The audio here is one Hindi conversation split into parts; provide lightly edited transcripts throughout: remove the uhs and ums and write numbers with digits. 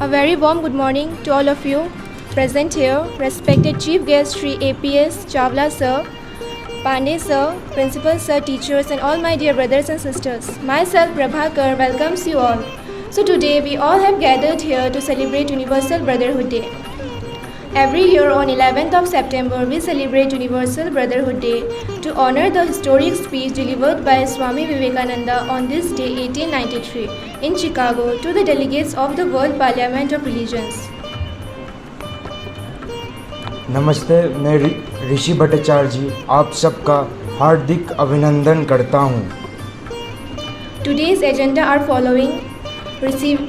A very warm good morning to all of you present here, respected Chief Guest Sri APS Chawla Sir, Pandey Sir, Principal Sir, teachers and all my dear brothers and sisters. Myself Prabhakar welcomes you all. So today we all have gathered here to celebrate Universal Brotherhood Day. Every year on 11th of September, we celebrate Universal Brotherhood Day to honor the historic speech delivered by Swami Vivekananda on this day 1893 in Chicago to the delegates of the World Parliament of Religions. नमस्ते, मैं ऋषि भट्टाचार्य जी आप सबका हार्दिक अभिनंदन करता हूँ। Today's agenda are following: receive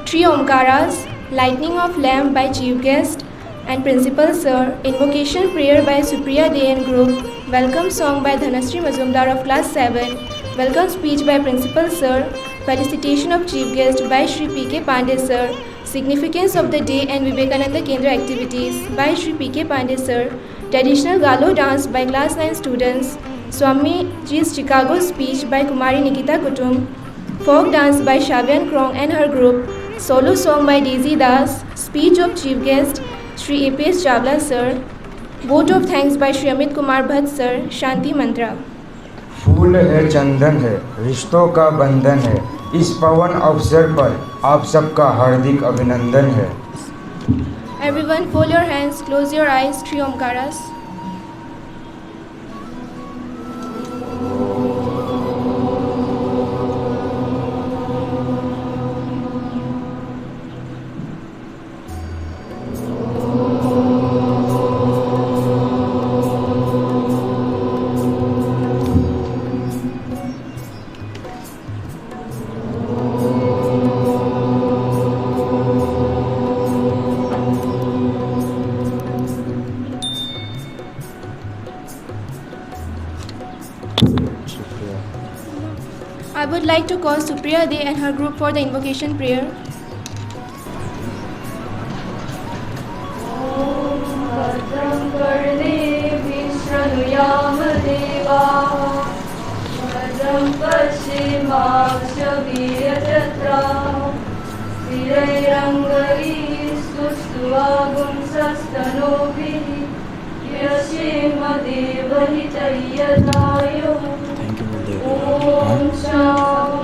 three Omkaras, lighting of lamp by Chief Guest and Principal Sir, invocation prayer by Supriya Day and Group, welcome song by Dhanasri Mazumdar of Class 7, welcome speech by Principal Sir, felicitation of Chief Guest by Shri P.K. Pandey Sir, significance of the day and Vivekananda Kendra activities by Shri P.K. Pandey Sir, traditional Galo dance by Class 9 students, Swami Ji's Chicago speech by Kumari Nikita Kutum, folk dance by Shavyan Krong and her group, solo song by Daisy Das, speech of Chief Guest Shri APS Chawla Sir, vote of thanks by Shri Amit Kumar Bhatt Sir, Shanti Mantra. फूल है, चंदन है, रिश्तों का बंधन है, इस पवन अवसर पर आप सबका हार्दिक अभिनंदन है। Everyone fold your hands, close your eyes, three Omkaras. I would like to call Supriya Day and her group for the invocation prayer.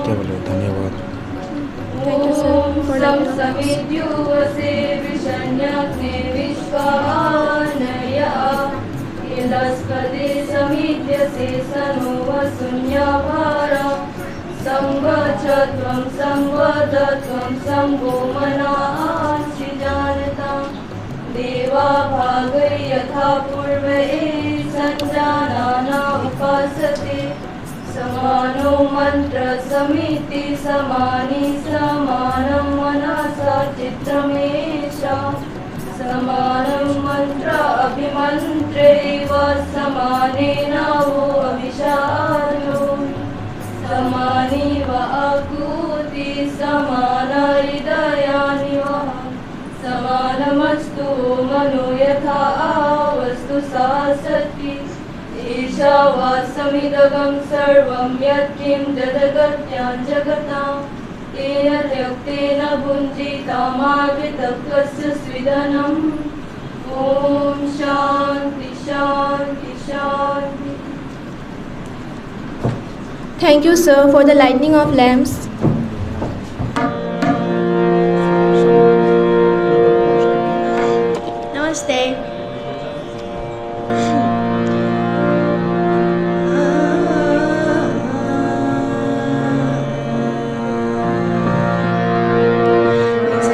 क्या बोले धन्यवाद। Thank you, sir, for the देवा भागै यथा पूर्वे संजानाना उपासते समानो मंत्र समिति समानि समानं मनसा चित्रमेषा समानं मंत्र अभिमन्त्रेव समानेन वो अभिषादो समानि व आकुति समान हृदयानि वा समानमस्तु मनो यथा वस्तु सा सति ईशा वासमिदगं सर्वं यत्किं जगत्यां जगतां तेन त्यक्तेन भुञ्जीतामावितकस्य स्विदनम् ॐ शान्ति शान्ति शान्ति। Thank you, sir, for the lighting of lamps. Namaste. Sa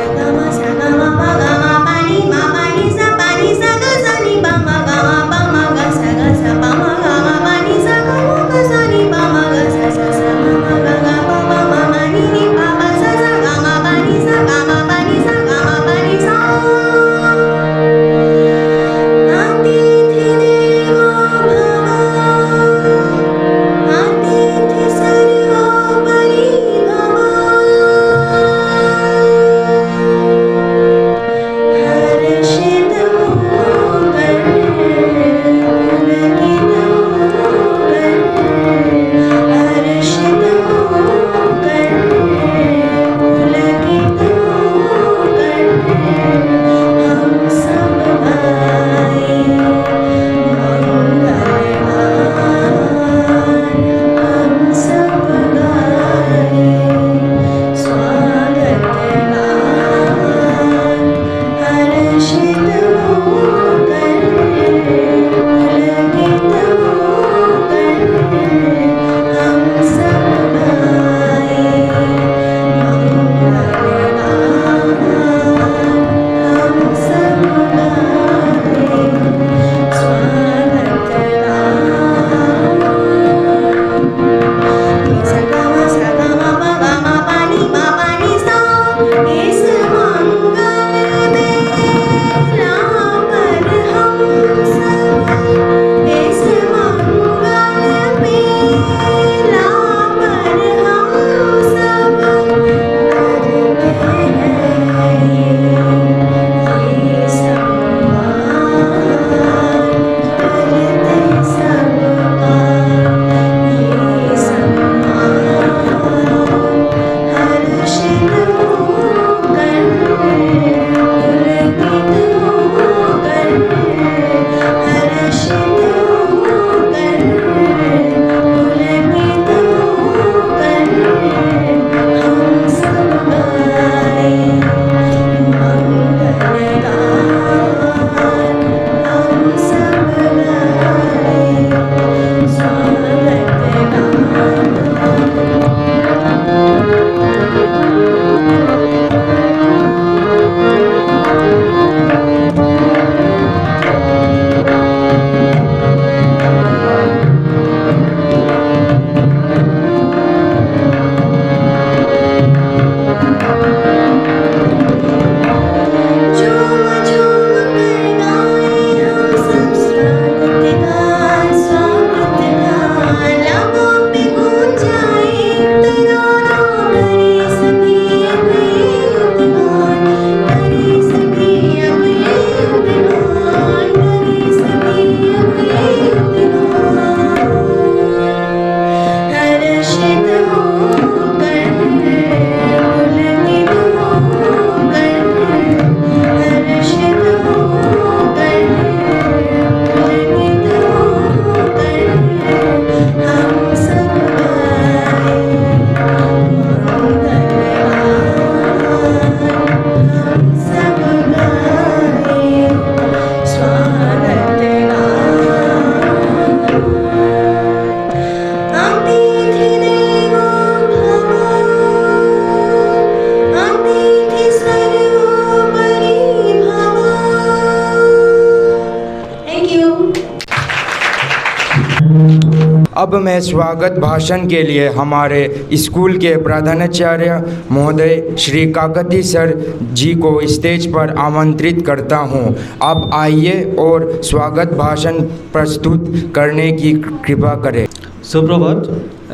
अब मैं स्वागत भाषण के लिए हमारे स्कूल के प्रधानाचार्य महोदय श्री काकती सर जी को स्टेज पर आमंत्रित करता हूं। आप आइए और स्वागत भाषण प्रस्तुत करने की कृपा करें। Suprabhat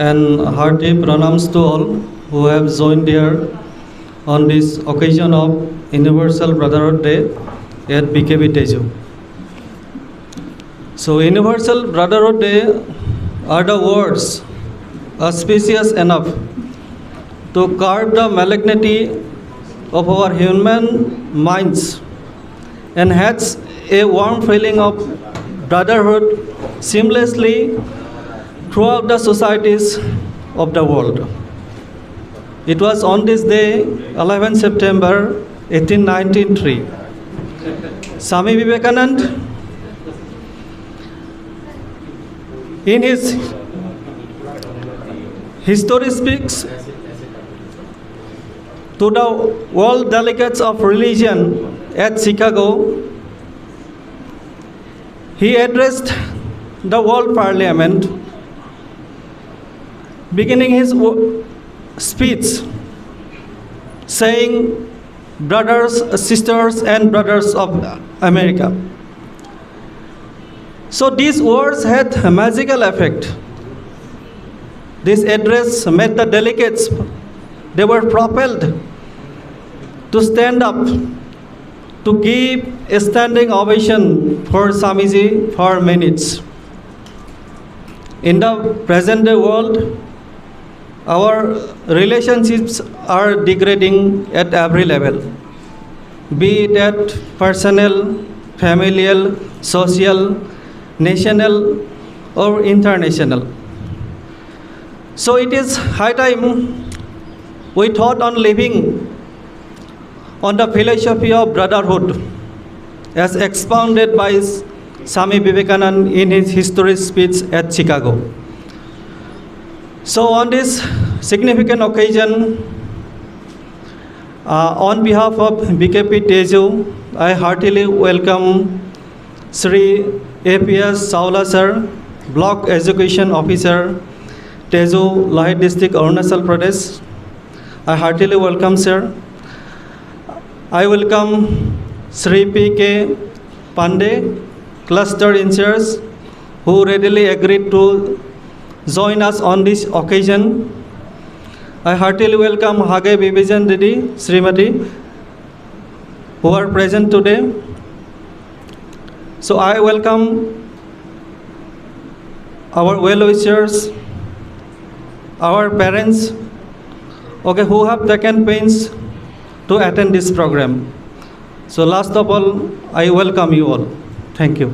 and hearty pranams to all who have joined here on this occasion of Universal Brotherhood Day at BKB Tezu. So Universal Brotherhood Day are the words auspicious enough to curb the malignity of our human minds and has a warm feeling of brotherhood seamlessly throughout the societies of the world. It was on this day, 11 September 1893, Swami Vivekananda, in his history speaks to the world delegates of religion at Chicago, he addressed the world parliament, beginning his speech saying, "Brothers, sisters, and brothers of America." So these words had a magical effect. This address made the delegates, they were propelled to stand up, to give a standing ovation for Swamiji for minutes. In the present day world, our relationships are degrading at every level, be it at personal, familial, social, national, or international. So it is high time we thought on living on the philosophy of brotherhood as expounded by Swami Vivekananda in his history speech at Chicago. So on this significant occasion, on behalf of BKP Tezu, I heartily welcome Sri APS Saula Sir, Block Education Officer, Tezu, Lahit District, Arunachal Pradesh. I heartily welcome Sir. I welcome Sri P.K. Pandey, Cluster In-charge, who readily agreed to join us on this occasion. I heartily welcome Hage Bibijan Didi, Srimati, who are present today. So I welcome our well-wishers, our parents, who have taken pains to attend this program. So last of all, I welcome you all. Thank you.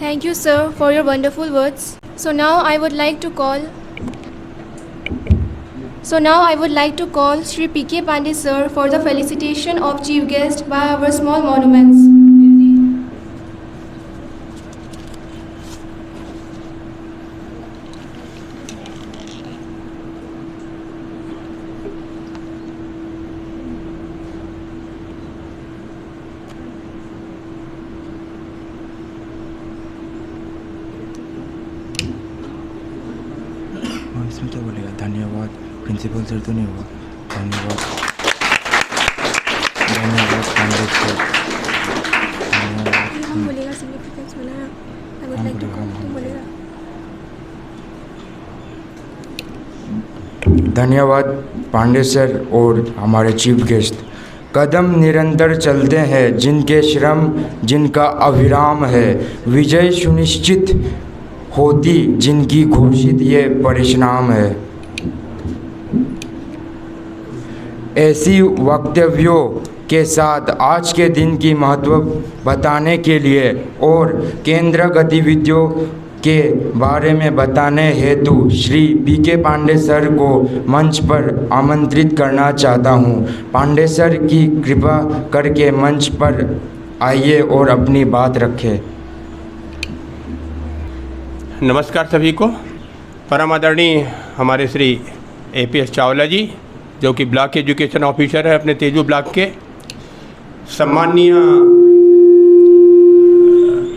Thank you, sir, for your wonderful words. So now I would like to call Sri P.K. Pandey sir for the felicitation of chief guest by our small monuments. इसमें क्या बोलेगा? धन्यवाद। प्रिंसिपल सर तो नहीं हुआ। धन्यवाद पंडित सर। हम बोलेगा सिग्निफिकेंस बोला। आई वुड लाइक टू तुम बोलेगा। धन्यवाद पांडे सर और हमारे चीफ गेस्ट। कदम निरंतर चलते हैं जिनके श्रम जिनका अविराम है, विजय सुनिश्चित होती जिनकी घोषित ये परिणाम है। ऐसी वक्तव्यों के साथ आज के दिन की महत्व बताने के लिए और केंद्र गतिविधियों के बारे में बताने हेतु श्री पी.के. पांडे सर को मंच पर आमंत्रित करना चाहता हूं। पांडे सर की कृपा करके मंच पर आइए और अपनी बात रखें। नमस्कार सभी को। परम आदरणीय हमारे श्री APS चावला जी, जो कि ब्लॉक एजुकेशन ऑफिसर है अपने तेजू ब्लॉक के, सम्माननीय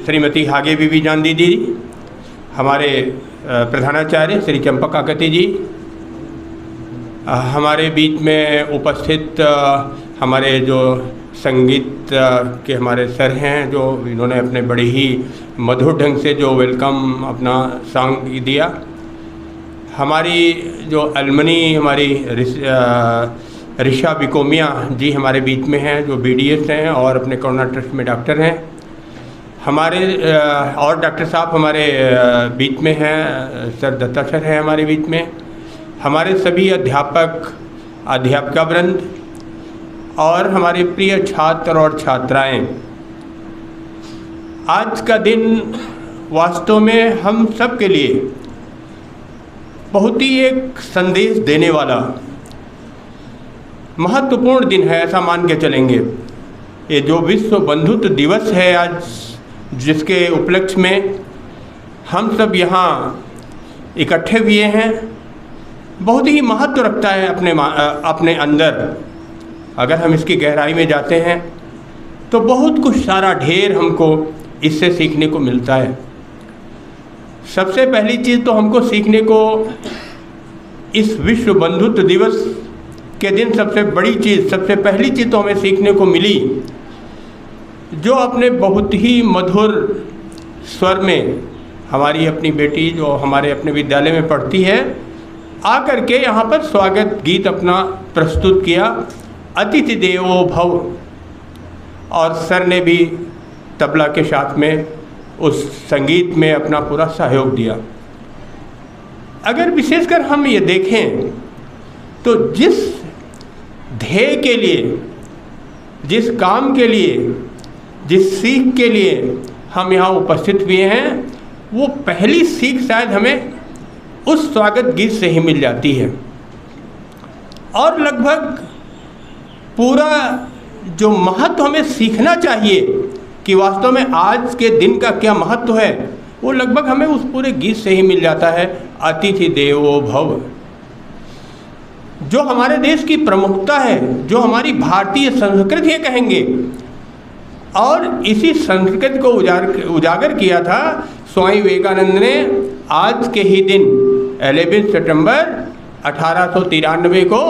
श्रीमती हागे बीबी जान दीदी, हमारे प्रधानाचार्य श्री चंपक काकती जी, हमारे बीच में उपस्थित हमारे जो संगीत के हमारे सर हैं, जो इन्होंने अपने बड़े ही मधुर ढंग से जो वेलकम अपना सॉन्ग दिया। हमारी जो अलमनी हमारी ऋषा बिकोमिया जी हमारे बीच में हैं, जो BDS हैं और अपने कोरोना ट्रस्ट में डॉक्टर हैं। हमारे और डॉक्टर साहब हमारे बीच में हैं, सर दत्ता सर हैं हमारे बीच में। हमारे सभी अध्यापक अध्यापिका वृंद और हमारे प्रिय छात्र और छात्राएं, आज का दिन वास्तव में हम सब के लिए बहुत ही एक संदेश देने वाला महत्वपूर्ण दिन है, ऐसा मान के चलेंगे। ये जो विश्व बंधुत्व दिवस है आज, जिसके उपलक्ष्य में हम सब यहाँ इकट्ठे हुए हैं, बहुत ही महत्व रखता है अपने अंदर। अगर हम इसकी गहराई में जाते हैं तो बहुत कुछ सारा ढेर हमको इससे सीखने को मिलता है। सबसे पहली चीज़ तो हमको सीखने को इस विश्व बंधुत्व दिवस के दिन सबसे पहली चीज़ तो हमें सीखने को मिली, जो अपने बहुत ही मधुर स्वर में हमारी अपनी बेटी जो हमारे अपने विद्यालय में पढ़ती है, आकर के यहाँ पर स्वागत गीत अपना प्रस्तुत किया, अतिथि देवो भव। और सर ने भी तबला के साथ में उस संगीत में अपना पूरा सहयोग दिया। अगर विशेषकर हम ये देखें तो जिस ध्येय के लिए, जिस काम के लिए, जिस सीख के लिए हम यहाँ उपस्थित हुए हैं, वो पहली सीख शायद हमें उस स्वागत गीत से ही मिल जाती है। और लगभग पूरा जो महत्व हमें सीखना चाहिए कि वास्तव में आज के दिन का क्या महत्व है, वो लगभग हमें उस पूरे गीत से ही मिल जाता है। अतिथि देवो भव, जो हमारे देश की प्रमुखता है, जो हमारी भारतीय संस्कृति है कहेंगे, और इसी संस्कृति को उजागर किया था स्वामी विवेकानंद ने आज के ही दिन 11 सितंबर 1893 को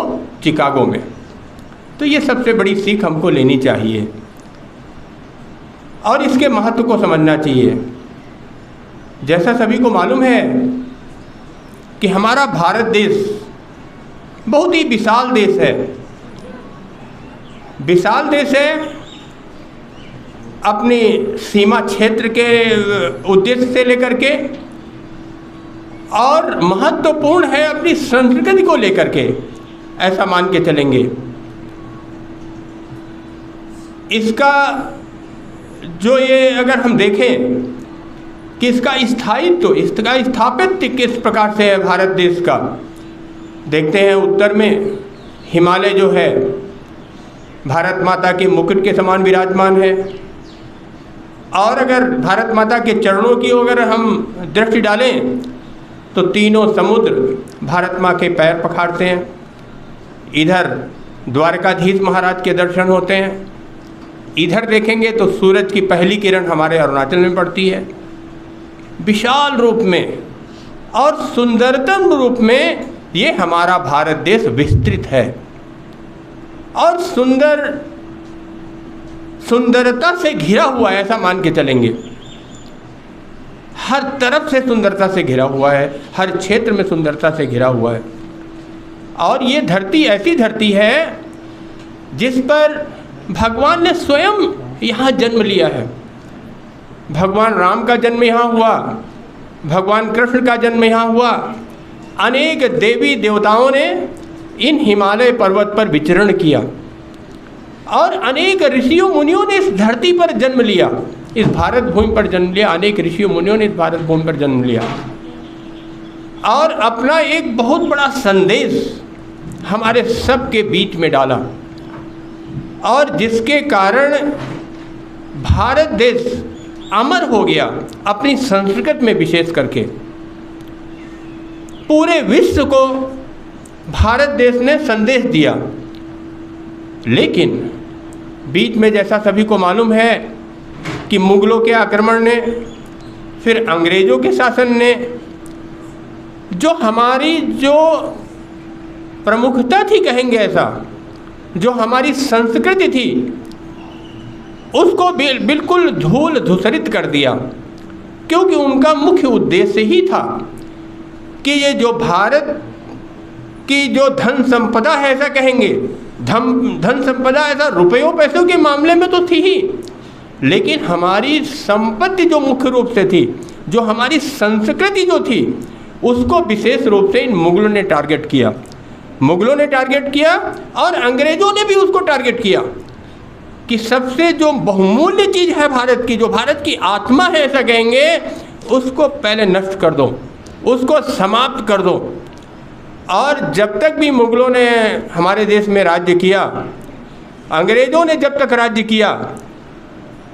चिकागो में। तो ये सबसे बड़ी सीख हमको लेनी चाहिए और इसके महत्व को समझना चाहिए। जैसा सभी को मालूम है कि हमारा भारत देश बहुत ही विशाल देश है। विशाल देश है अपनी सीमा क्षेत्र के उद्देश्य से लेकर के, और महत्वपूर्ण है अपनी संस्कृति को लेकर के, ऐसा मान के चलेंगे। इसका जो ये अगर हम देखें कि इसका स्थायित्व, इसका स्थापित्व किस प्रकार से है भारत देश का, देखते हैं उत्तर में हिमालय जो है भारत माता के मुकुट के समान विराजमान है। और अगर भारत माता के चरणों की अगर हम दृष्टि डालें तो तीनों समुद्र भारत माँ के पैर पखारते हैं। इधर द्वारकाधीश महाराज के दर्शन होते हैं, इधर देखेंगे तो सूरज की पहली किरण हमारे अरुणाचल में पड़ती है। विशाल रूप में और सुंदरतम रूप में ये हमारा भारत देश विस्तृत है और सुंदरता से घिरा हुआ है, ऐसा मान के चलेंगे। हर तरफ से सुंदरता से घिरा हुआ है, हर क्षेत्र में सुंदरता से घिरा हुआ है। और ये धरती ऐसी धरती है जिस पर भगवान ने स्वयं यहाँ जन्म लिया है। भगवान राम का जन्म यहाँ हुआ, भगवान कृष्ण का जन्म यहाँ हुआ। अनेक देवी देवताओं ने इन हिमालय पर्वत पर विचरण किया और अनेक ऋषियों मुनियों ने इस धरती पर जन्म लिया, इस भारत भूमि पर जन्म लिया। अनेक ऋषियों मुनियों ने इस भारत भूमि पर जन्म लिया और अपना एक बहुत बड़ा संदेश हमारे सबके बीच में डाला, और जिसके कारण भारत देश अमर हो गया अपनी संस्कृति में। विशेष करके पूरे विश्व को भारत देश ने संदेश दिया। लेकिन बीच में जैसा सभी को मालूम है कि मुगलों के आक्रमण ने, फिर अंग्रेज़ों के शासन ने जो हमारी जो प्रमुखता थी, कहेंगे ऐसा, जो हमारी संस्कृति थी, उसको बिल्कुल धूल धूसरित कर दिया। क्योंकि उनका मुख्य उद्देश्य ही था कि ये जो भारत की जो धन संपदा है, ऐसा कहेंगे, धन संपदा ऐसा रुपयों पैसों के मामले में तो थी ही, लेकिन हमारी संपत्ति जो मुख्य रूप से थी, जो हमारी संस्कृति जो थी, उसको विशेष रूप से इन मुगलों ने टारगेट किया। मुगलों ने टारगेट किया और अंग्रेज़ों ने भी उसको टारगेट किया कि सबसे जो बहुमूल्य चीज़ है भारत की, जो भारत की आत्मा है, ऐसा कहेंगे, उसको पहले नष्ट कर दो, उसको समाप्त कर दो। और जब तक भी मुगलों ने हमारे देश में राज्य किया, अंग्रेज़ों ने जब तक राज्य किया,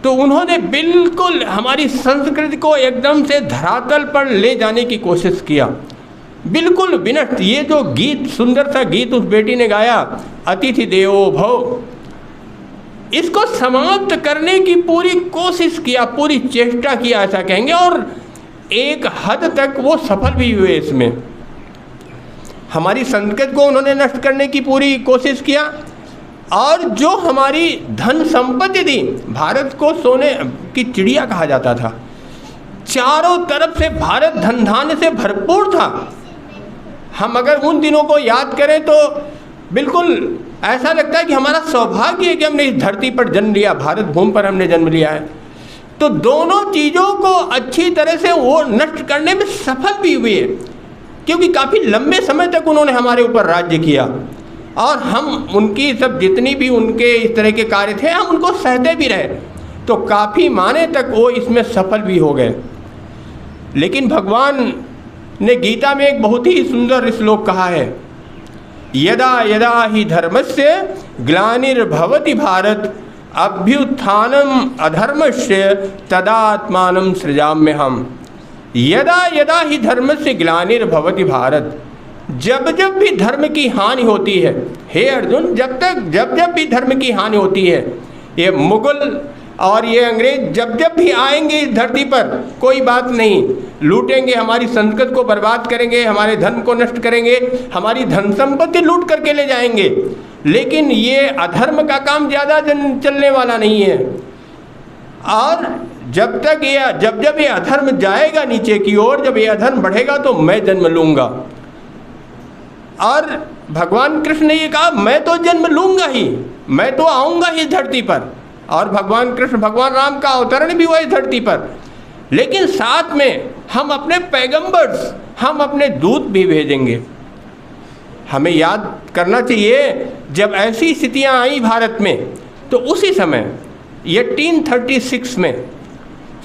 तो उन्होंने बिल्कुल हमारी संस्कृति को एकदम से धरातल पर ले जाने की कोशिश किया, बिल्कुल विनष्ट। ये जो गीत, सुंदर सा गीत उस बेटी ने गाया, अतिथि देवो भव, इसको समाप्त करने की पूरी कोशिश किया, पूरी चेष्टा किया, ऐसा कहेंगे, और एक हद तक वो सफल भी हुए। इसमें हमारी संस्कृति को उन्होंने नष्ट करने की पूरी कोशिश किया, और जो हमारी धन संपत्ति थी, भारत को सोने की चिड़िया कहा जाता था, चारों तरफ से भारत धन धान्य से भरपूर था। हम अगर उन दिनों को याद करें तो बिल्कुल ऐसा लगता है कि हमारा सौभाग्य है कि हमने इस धरती पर जन्म लिया, भारत भूमि पर हमने जन्म लिया है। तो दोनों चीज़ों को अच्छी तरह से वो नष्ट करने में सफल भी हुए, क्योंकि काफ़ी लंबे समय तक उन्होंने हमारे ऊपर राज्य किया, और हम उनकी सब जितनी भी उनके इस तरह के कार्य थे, हम उनको सहते भी रहे, तो काफ़ी माने तक वो इसमें सफल भी हो गए। लेकिन भगवान ने गीता में एक बहुत ही सुंदर श्लोक कहा है, यदा यदा हि धर्मस्य ग्लानिर्भवति भारत अभ्युत्थानम अधर्मस्य तदात्मानं सृजाम्यहम्। यदा यदा हि धर्मस्य ग्लानिर्भवति भारत, जब जब भी धर्म की हानि होती है, हे अर्जुन, जब जब भी धर्म की हानि होती है, ये मुगल और ये अंग्रेज जब जब भी आएंगे इस धरती पर, कोई बात नहीं, लूटेंगे, हमारी संस्कृति को बर्बाद करेंगे, हमारे धर्म को नष्ट करेंगे, हमारी धन संपत्ति लूट करके ले जाएंगे, लेकिन ये अधर्म का काम ज़्यादा चलने वाला नहीं है। और जब जब ये अधर्म जाएगा नीचे की ओर, जब ये अधर्म बढ़ेगा तो मैं जन्म लूँगा। और भगवान कृष्ण ने ये कहा, मैं तो जन्म लूँगा ही, मैं तो आऊँगा ही धरती पर। और भगवान कृष्ण, भगवान राम का अवतरण भी हुआ इस धरती पर, लेकिन साथ में हम अपने पैगंबर्स, हम अपने दूत भी भेजेंगे। हमें याद करना चाहिए, जब ऐसी स्थितियां आई भारत में, तो उसी समय 1836 में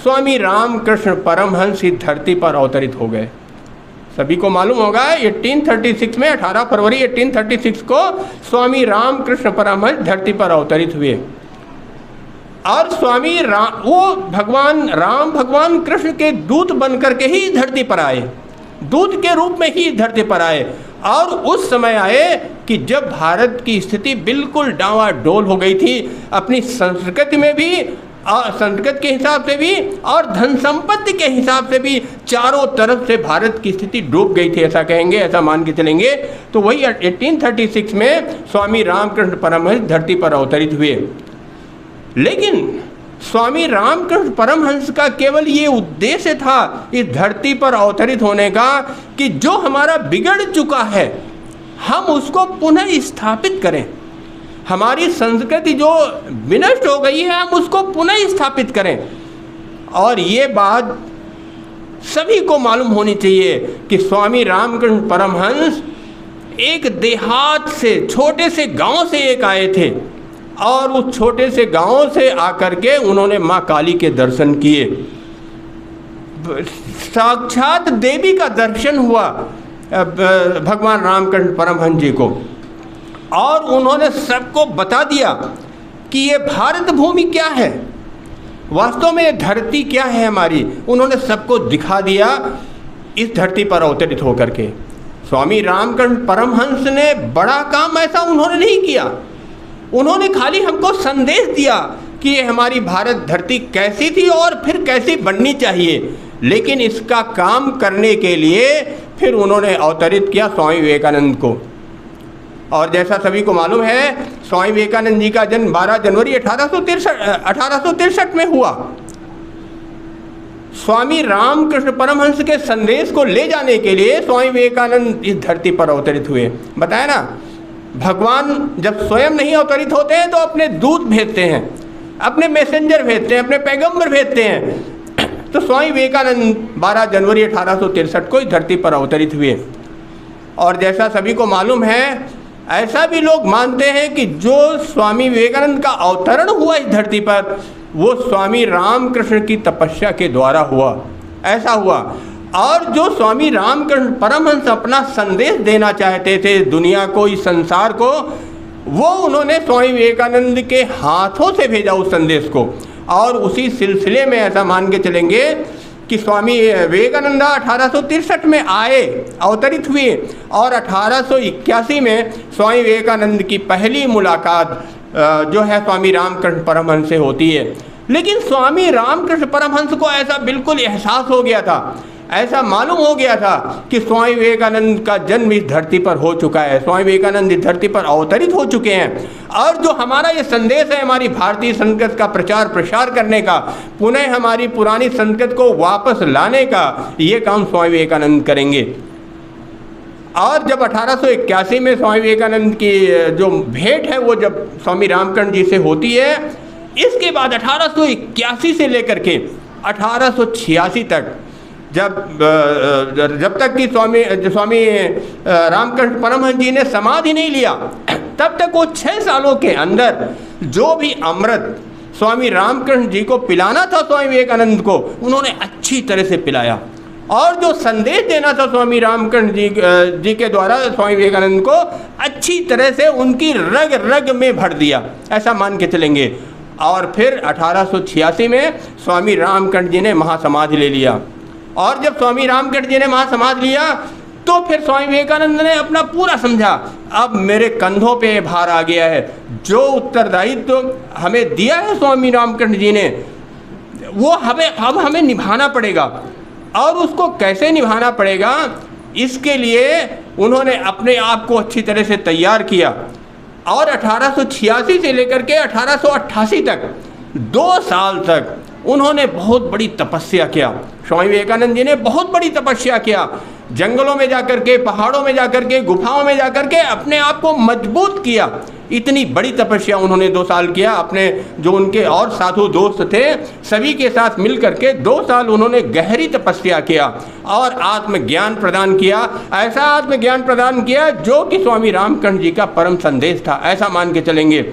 स्वामी रामकृष्ण परमहंस इस धरती पर अवतरित हो गए। सभी को मालूम होगा 1836 में, 18 फरवरी 1836 को स्वामी रामकृष्ण परमहंस धरती पर अवतरित हुए। और स्वामी राम, वो भगवान कृष्ण के दूत बनकर के ही धरती पर आए, दूत के रूप में ही धरती पर आए। और उस समय आए कि जब भारत की स्थिति बिल्कुल डावाडोल हो गई थी, अपनी संस्कृति में भी, और संस्कृति के हिसाब से भी, और धन संपत्ति के हिसाब से भी, चारों तरफ से भारत की स्थिति डूब गई थी, ऐसा कहेंगे, ऐसा मान के चलेंगे। तो वही 1836 में स्वामी रामकृष्ण परमहंस धरती पर अवतरित हुए। लेकिन स्वामी रामकृष्ण परमहंस का केवल ये उद्देश्य था इस धरती पर अवतरित होने का कि जो हमारा बिगड़ चुका है हम उसको पुनः स्थापित करें, हमारी संस्कृति जो विनष्ट हो गई है हम उसको पुनः स्थापित करें। और ये बात सभी को मालूम होनी चाहिए कि स्वामी रामकृष्ण परमहंस एक देहात से, छोटे से गांव से एक आए थे, और उस छोटे से गांव से आकर के उन्होंने माँ काली के दर्शन किए, साक्षात देवी का दर्शन हुआ भगवान रामकृष्ण परमहंस जी को, और उन्होंने सबको बता दिया कि ये भारत भूमि क्या है, वास्तव में ये धरती क्या है हमारी। उन्होंने सबको दिखा दिया इस धरती पर अवतरित होकर के। स्वामी रामकृष्ण परमहंस ने बड़ा काम ऐसा उन्होंने नहीं किया, उन्होंने खाली हमको संदेश दिया कि ये हमारी भारत धरती कैसी थी और फिर कैसी बननी चाहिए, लेकिन इसका काम करने के लिए फिर उन्होंने अवतरित किया स्वामी विवेकानंद को। और जैसा सभी को मालूम है, स्वामी विवेकानंद जी का जन्म 12 जनवरी 1863 में हुआ। स्वामी रामकृष्ण परमहंस के संदेश को ले जाने के लिए स्वामी विवेकानंद इस धरती पर अवतरित हुए। बताया ना, भगवान जब स्वयं नहीं अवतरित होते हैं तो अपने दूत भेजते हैं, अपने मैसेंजर भेजते हैं, अपने पैगंबर भेजते हैं। तो स्वामी विवेकानंद 12 जनवरी 1863 को इस धरती पर अवतरित हुए। और जैसा सभी को मालूम है, ऐसा भी लोग मानते हैं कि जो स्वामी विवेकानंद का अवतरण हुआ इस धरती पर, वो स्वामी रामकृष्ण की तपस्या के द्वारा हुआ, ऐसा हुआ। और जो स्वामी रामकृष्ण परमहंस अपना संदेश देना चाहते थे दुनिया को, इस संसार को, वो उन्होंने स्वामी विवेकानंद के हाथों से भेजा उस संदेश को। और उसी सिलसिले में ऐसा मान के चलेंगे कि स्वामी विवेकानंद 1863 में आए, अवतरित हुए, और 1881 में स्वामी विवेकानंद की पहली मुलाकात जो है स्वामी रामकृष्ण परमहंस से होती है। लेकिन स्वामी रामकृष्ण परमहंस को ऐसा बिल्कुल एहसास हो गया था, ऐसा मालूम हो गया था कि स्वामी विवेकानंद का जन्म इस धरती पर हो चुका है, स्वामी विवेकानंद इस धरती पर अवतरित हो चुके हैं। और जो हमारा ये संदेश है हमारी भारतीय संस्कृति का प्रचार प्रसार करने का, पुनः हमारी पुरानी संस्कृति को वापस लाने का, ये काम स्वामी विवेकानंद करेंगे। और जब 1881 में स्वामी विवेकानंद की जो भेंट है वो जब स्वामी रामकृष्ण जी से होती है, इसके बाद 1881 से लेकर के 1886 तक जब तक कि स्वामी रामकृष्ण परमहंस जी ने समाधि नहीं लिया, तब तक वो 6 सालों के अंदर जो भी अमृत स्वामी रामकृष्ण जी को पिलाना था स्वामी विवेकानंद को, उन्होंने अच्छी तरह से पिलाया। और जो संदेश देना था स्वामी रामकृष्ण जी के द्वारा स्वामी विवेकानंद को, अच्छी तरह से उनकी रग रग में भर दिया, ऐसा मान के चलेंगे। और फिर 1886 में स्वामी रामकृष्ण जी ने महासमाधि ले लिया। और जब स्वामी रामकृष्ण जी ने महासमाधि लिया तो फिर स्वामी विवेकानंद ने अपना पूरा समझा, अब मेरे कंधों पे भार आ गया है, जो उत्तरदायित्व हमें दिया है स्वामी रामकृष्ण जी ने, वो अब हमें निभाना पड़ेगा। और उसको कैसे निभाना पड़ेगा, इसके लिए उन्होंने अपने आप को अच्छी तरह से तैयार किया। और 1886 से लेकर के 1888 तक 2 साल तक उन्होंने बहुत बड़ी तपस्या किया। स्वामी विवेकानंद जी ने बहुत बड़ी तपस्या किया, जंगलों में जाकर के, पहाड़ों में जाकर के, गुफाओं में जाकर के अपने आप को मजबूत किया। इतनी बड़ी तपस्या उन्होंने 2 साल किया। अपने जो उनके और साधु दोस्त थे सभी के साथ मिल करके 2 साल उन्होंने गहरी तपस्या किया और आत्मज्ञान प्रदान किया। ऐसा आत्मज्ञान प्रदान किया जो कि स्वामी रामकृष्ण जी का परम संदेश था, ऐसा मान के चलेंगे।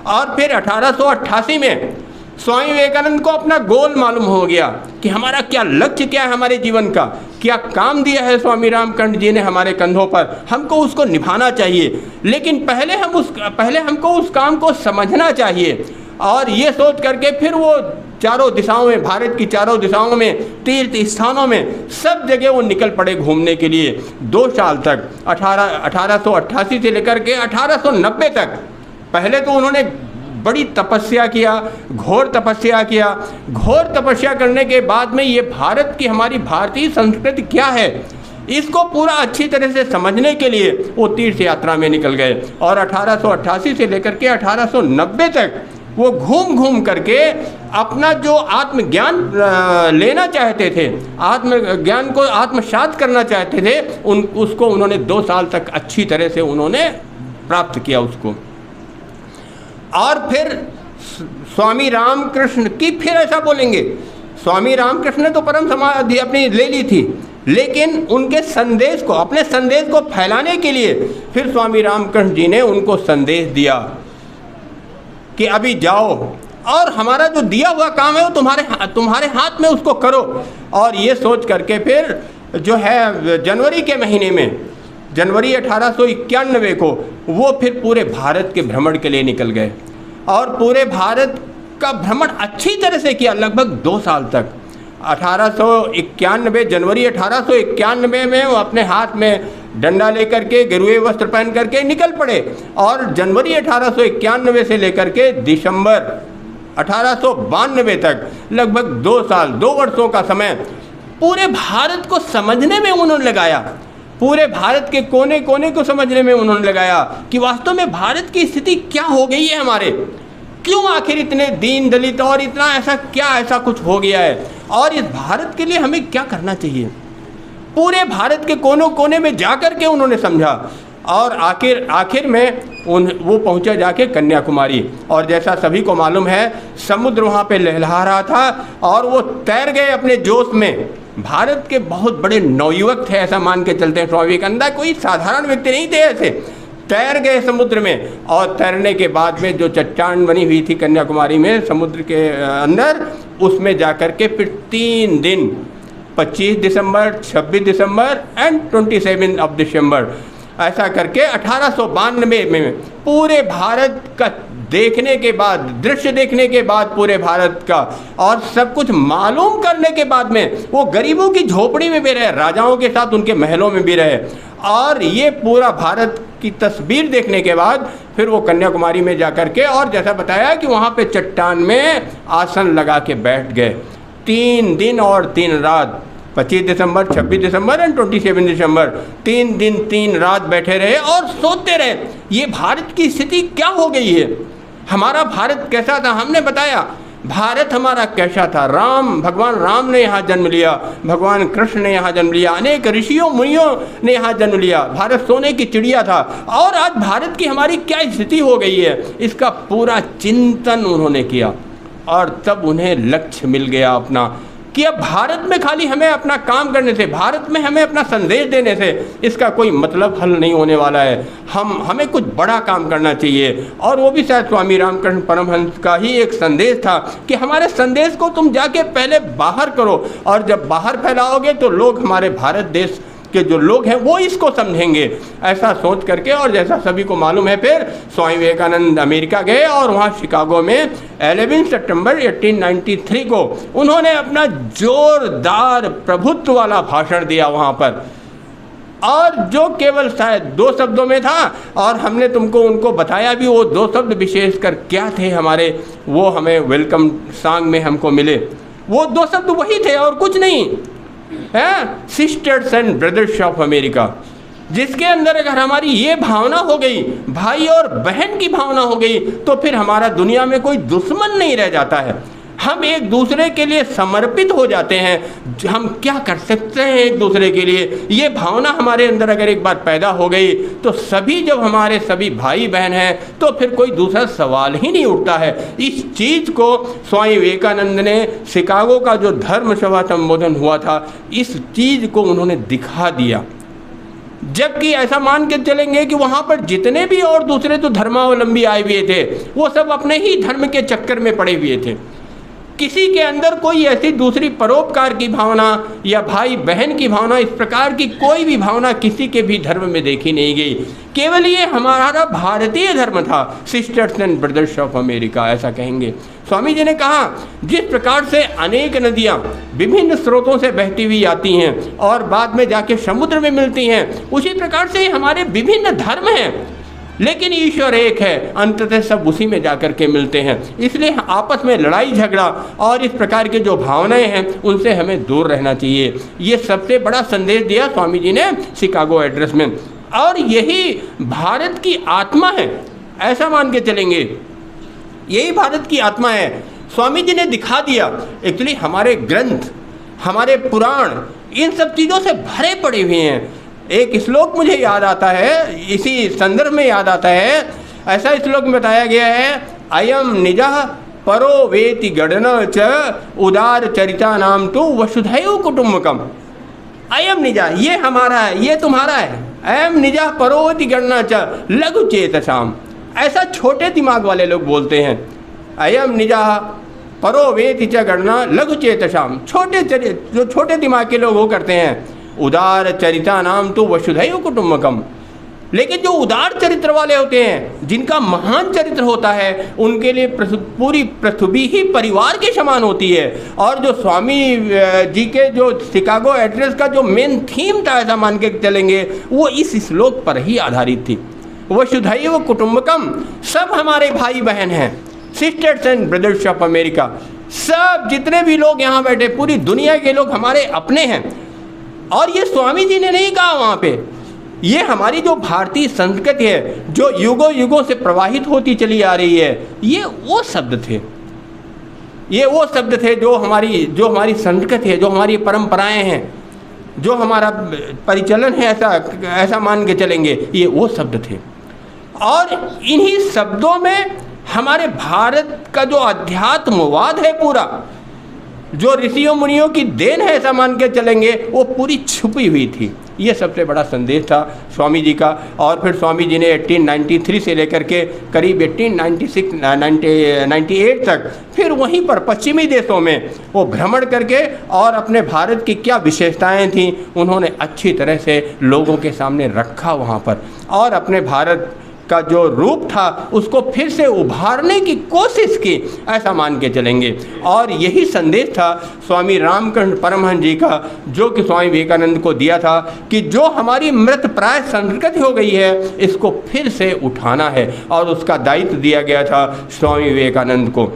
और फिर 1888 में स्वामी विवेकानंद को अपना गोल मालूम हो गया कि हमारा क्या लक्ष्य, क्या है हमारे जीवन का, क्या काम दिया है स्वामी रामकृष्ण जी ने हमारे कंधों पर, हमको उसको निभाना चाहिए। लेकिन पहले हमको उस काम को समझना चाहिए। और ये सोच करके फिर वो चारों दिशाओं में, भारत की चारों दिशाओं में, तीर्थ स्थानों में, सब जगह वो निकल पड़े घूमने के लिए 2 साल तक, 1888 से लेकर के 1890 तक। पहले तो उन्होंने बड़ी तपस्या किया, घोर तपस्या किया। घोर तपस्या करने के बाद में ये भारत की, हमारी भारतीय संस्कृति क्या है, इसको पूरा अच्छी तरह से समझने के लिए वो तीर्थ यात्रा में निकल गए। और 1888 से लेकर के 1890 तक वो घूम घूम करके अपना जो आत्मज्ञान लेना चाहते थे, आत्मज्ञान को आत्मसात करना चाहते थे, उसको उन्होंने 2 साल तक अच्छी तरह से उन्होंने प्राप्त किया उसको। और फिर स्वामी रामकृष्ण की, फिर ऐसा बोलेंगे, स्वामी रामकृष्ण ने तो परम समाधि अपनी ले ली थी, लेकिन उनके संदेश को, अपने संदेश को फैलाने के लिए फिर स्वामी रामकृष्ण जी ने उनको संदेश दिया कि अभी जाओ और हमारा जो दिया हुआ काम है वो तुम्हारे हाथ में, उसको करो। और ये सोच करके फिर जो है जनवरी के महीने में, जनवरी 1891 को वो फिर पूरे भारत के भ्रमण के लिए निकल गए। और पूरे भारत का भ्रमण अच्छी तरह से किया, लगभग 2 साल तक। 1891 जनवरी 1891 में वो अपने हाथ में डंडा लेकर के, गेरुए वस्त्र पहन करके निकल पड़े। और जनवरी 1891 से लेकर के दिसंबर 1892 तक लगभग 2 साल 2 वर्षों का समय पूरे भारत को समझने में उन्होंने लगाया, पूरे भारत के कोने कोने को समझने में उन्होंने लगाया कि वास्तव में भारत की स्थिति क्या हो गई है, हमारे क्यों आखिर इतने दीन दलित और इतना ऐसा कुछ हो गया है, और इस भारत के लिए हमें क्या करना चाहिए। पूरे भारत के कोनों कोने में जाकर के उन्होंने समझा, और आखिर में वो पहुंचा जाके कन्याकुमारी, और जैसा सभी को मालूम है समुद्र वहाँ पे लहलहा रहा था और वो तैर गए अपने जोश में। भारत के बहुत बड़े नवयुवक थे, ऐसा मान के चलते हैं स्वामी विवेकानंद, कोई साधारण व्यक्ति नहीं थे, ऐसे तैर गए समुद्र में, और तैरने के बाद में जो चट्टान बनी हुई थी कन्याकुमारी में समुद्र के अंदर, उसमें जाकर के फिर 3 दिन 25 दिसंबर, 26 दिसंबर एंड 27 दिसंबर ऐसा करके 1892 में पूरे भारत का देखने के बाद, दृश्य देखने के बाद पूरे भारत का, और सब कुछ मालूम करने के बाद में वो गरीबों की झोपड़ी में भी रहे, राजाओं के साथ उनके महलों में भी रहे, और ये पूरा भारत की तस्वीर देखने के बाद फिर वो कन्याकुमारी में जाकर के, और जैसा बताया कि वहाँ पे चट्टान में आसन लगा के बैठ गए। 3 दिन और 3 रात, 25 दिसंबर, 26 दिसंबर एंड 27 दिसंबर, 3 दिन 3 रात बैठे रहे और सोते रहे। ये भारत की स्थिति क्या हो गई है, हमारा भारत कैसा था। हमने बताया भारत हमारा कैसा था। भगवान राम ने यहाँ जन्म लिया, भगवान कृष्ण ने यहाँ जन्म लिया, अनेक ऋषियों मुनियों ने यहाँ जन्म लिया, भारत सोने की चिड़िया था। और आज भारत की हमारी क्या स्थिति हो गई है, इसका पूरा चिंतन उन्होंने किया, और तब उन्हें लक्ष्य मिल गया अपना, कि अब भारत में खाली हमें अपना काम करने से, भारत में हमें अपना संदेश देने से इसका कोई मतलब हल नहीं होने वाला है। हमें कुछ बड़ा काम करना चाहिए, और वो भी शायद स्वामी रामकृष्ण परमहंस का ही एक संदेश था कि हमारे संदेश को तुम जाके पहले बाहर करो, और जब बाहर फैलाओगे तो लोग, हमारे भारत देश के जो लोग हैं वो इसको समझेंगे, ऐसा सोच करके। और जैसा सभी को मालूम है फिर स्वामी विवेकानंद अमेरिका गए, और वहाँ शिकागो में 11 सितंबर 1893 को उन्होंने अपना जोरदार प्रभुत्व वाला भाषण दिया वहाँ पर, और जो केवल शायद 2 शब्दों में था, और हमने तुमको उनको बताया भी वो 2 शब्द विशेषकर क्या थे हमारे, वो हमें वेलकम सॉन्ग में हमको मिले। वो 2 शब्द वही थे और कुछ नहीं है, sisters and brothers of America, जिसके अंदर अगर हमारी ये भावना हो गई, भाई और बहन की भावना हो गई, तो फिर हमारा दुनिया में कोई दुश्मन नहीं रह जाता है। हम एक दूसरे के लिए समर्पित हो जाते हैं, हम क्या कर सकते हैं एक दूसरे के लिए, ये भावना हमारे अंदर अगर एक बार पैदा हो गई, तो सभी, जब हमारे सभी भाई बहन हैं, तो फिर कोई दूसरा सवाल ही नहीं उठता है। इस चीज़ को स्वामी विवेकानंद ने, शिकागो का जो धर्म सभा संबोधन हुआ था, इस चीज़ को उन्होंने दिखा दिया। जबकि ऐसा मान के चलेंगे कि वहाँ पर जितने भी और दूसरे तो धर्मावलंबी आए हुए थे, वो सब अपने ही धर्म के चक्कर में पड़े हुए थे। किसी के अंदर कोई ऐसी दूसरी परोपकार की भावना या भाई बहन की भावना, इस प्रकार की कोई भी भावना किसी के भी धर्म में देखी नहीं गई। केवल ये हमारा भारतीय धर्म था, sisters and brothers of America, ऐसा कहेंगे। स्वामी जी ने कहा, जिस प्रकार से अनेक नदियाँ विभिन्न स्रोतों से बहती हुई आती हैं और बाद में जाके समुद्र में मिलती हैं, उसी प्रकार से हमारे विभिन्न धर्म हैं, लेकिन ईश्वर एक है, अंततः सब उसी में जाकर के मिलते हैं। इसलिए आपस में लड़ाई झगड़ा और इस प्रकार के जो भावनाएं हैं, उनसे हमें दूर रहना चाहिए। ये सबसे बड़ा संदेश दिया स्वामी जी ने शिकागो एड्रेस में, और यही भारत की आत्मा है, ऐसा मान के चलेंगे, यही भारत की आत्मा है। स्वामी जी ने दिखा दिया। एक्चुअली हमारे ग्रंथ, हमारे पुराण इन सब चीज़ों से भरे पड़े हुए हैं। एक श्लोक मुझे याद आता है, इसी संदर्भ में याद आता है, ऐसा श्लोक में बताया गया है, अयम निजः परो वेति गणन च उदार चरिता नाम तो वसुधैव कुटुम्बकम। अयम निजा, ये हमारा है, ये तुम्हारा है। अयम निजः परो वेति गणन च लघु चेतसाम, ऐसा छोटे दिमाग वाले लोग बोलते हैं। अयम निजः परो वेति च गणना लघु चेतसाम, जो छोटे दिमाग के लोग वो करते हैं। उदार चरिता नाम तो वसुधैव कुटुम्बकम, लेकिन जो उदार चरित्र वाले होते हैं, जिनका महान चरित्र होता है, उनके लिए पूरी पृथ्वी ही परिवार के समान होती है। और जो स्वामी जी के जो शिकागो एड्रेस का जो मेन थीम था, ऐसा मान के चलेंगे, वो इस श्लोक पर ही आधारित थी। वसुधैव कुटुम्बकम, सब हमारे भाई बहन हैं, sisters and brothers of America, सब जितने भी लोग यहाँ बैठे, पूरी दुनिया के लोग हमारे अपने हैं। और ये स्वामी जी ने नहीं कहा वहाँ पे, ये हमारी जो भारतीय संस्कृति है जो युगों युगों से प्रवाहित होती चली आ रही है, ये वो शब्द थे, ये वो शब्द थे जो हमारी संस्कृति है, जो हमारी परंपराएं हैं, जो हमारा परिचलन है, ऐसा मान के चलेंगे, ये वो शब्द थे। और इन्हीं शब्दों में हमारे भारत का जो अध्यात्मवाद है पूरा, जो ऋषियों मुनियों की देन है ऐसा मान के चलेंगे, वो पूरी छुपी हुई थी। ये सबसे बड़ा संदेश था स्वामी जी का। और फिर स्वामी जी ने 1893 से लेकर के करीब 1898 तक फिर वहीं पर पश्चिमी देशों में वो भ्रमण करके और अपने भारत की क्या विशेषताएं थीं उन्होंने अच्छी तरह से लोगों के सामने रखा वहाँ पर, और अपने भारत का जो रूप था उसको फिर से उभारने की कोशिश की, ऐसा मान के चलेंगे। और यही संदेश था स्वामी रामकृष्ण परमहंस जी का, जो कि स्वामी विवेकानंद को दिया था कि जो हमारी मृत प्राय संस्कृति हो गई है इसको फिर से उठाना है, और उसका दायित्व दिया गया था स्वामी विवेकानंद को।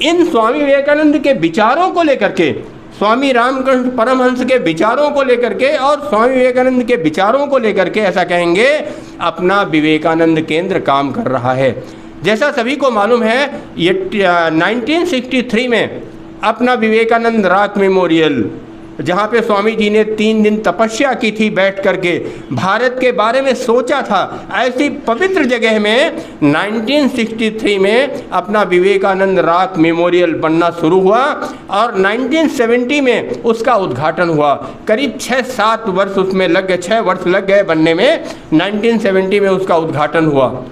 इन स्वामी विवेकानंद के विचारों को लेकर के, स्वामी रामकृष्ण परमहंस के विचारों को लेकर के और स्वामी विवेकानंद के विचारों को लेकर के ऐसा कहेंगे, अपना विवेकानंद केंद्र काम कर रहा है। जैसा सभी को मालूम है, ये 1963 में अपना विवेकानंद रॉक मेमोरियल, जहाँ पे स्वामी जी ने 3 दिन तपस्या की थी, बैठ करके भारत के बारे में सोचा था, ऐसी पवित्र जगह में 1963 में अपना विवेकानंद रॉक मेमोरियल बनना शुरू हुआ और 1970 में उसका उद्घाटन हुआ। करीब 6-7 वर्ष उसमें लग गए, 6 वर्ष लग गए बनने में, 1970 में उसका उद्घाटन हुआ।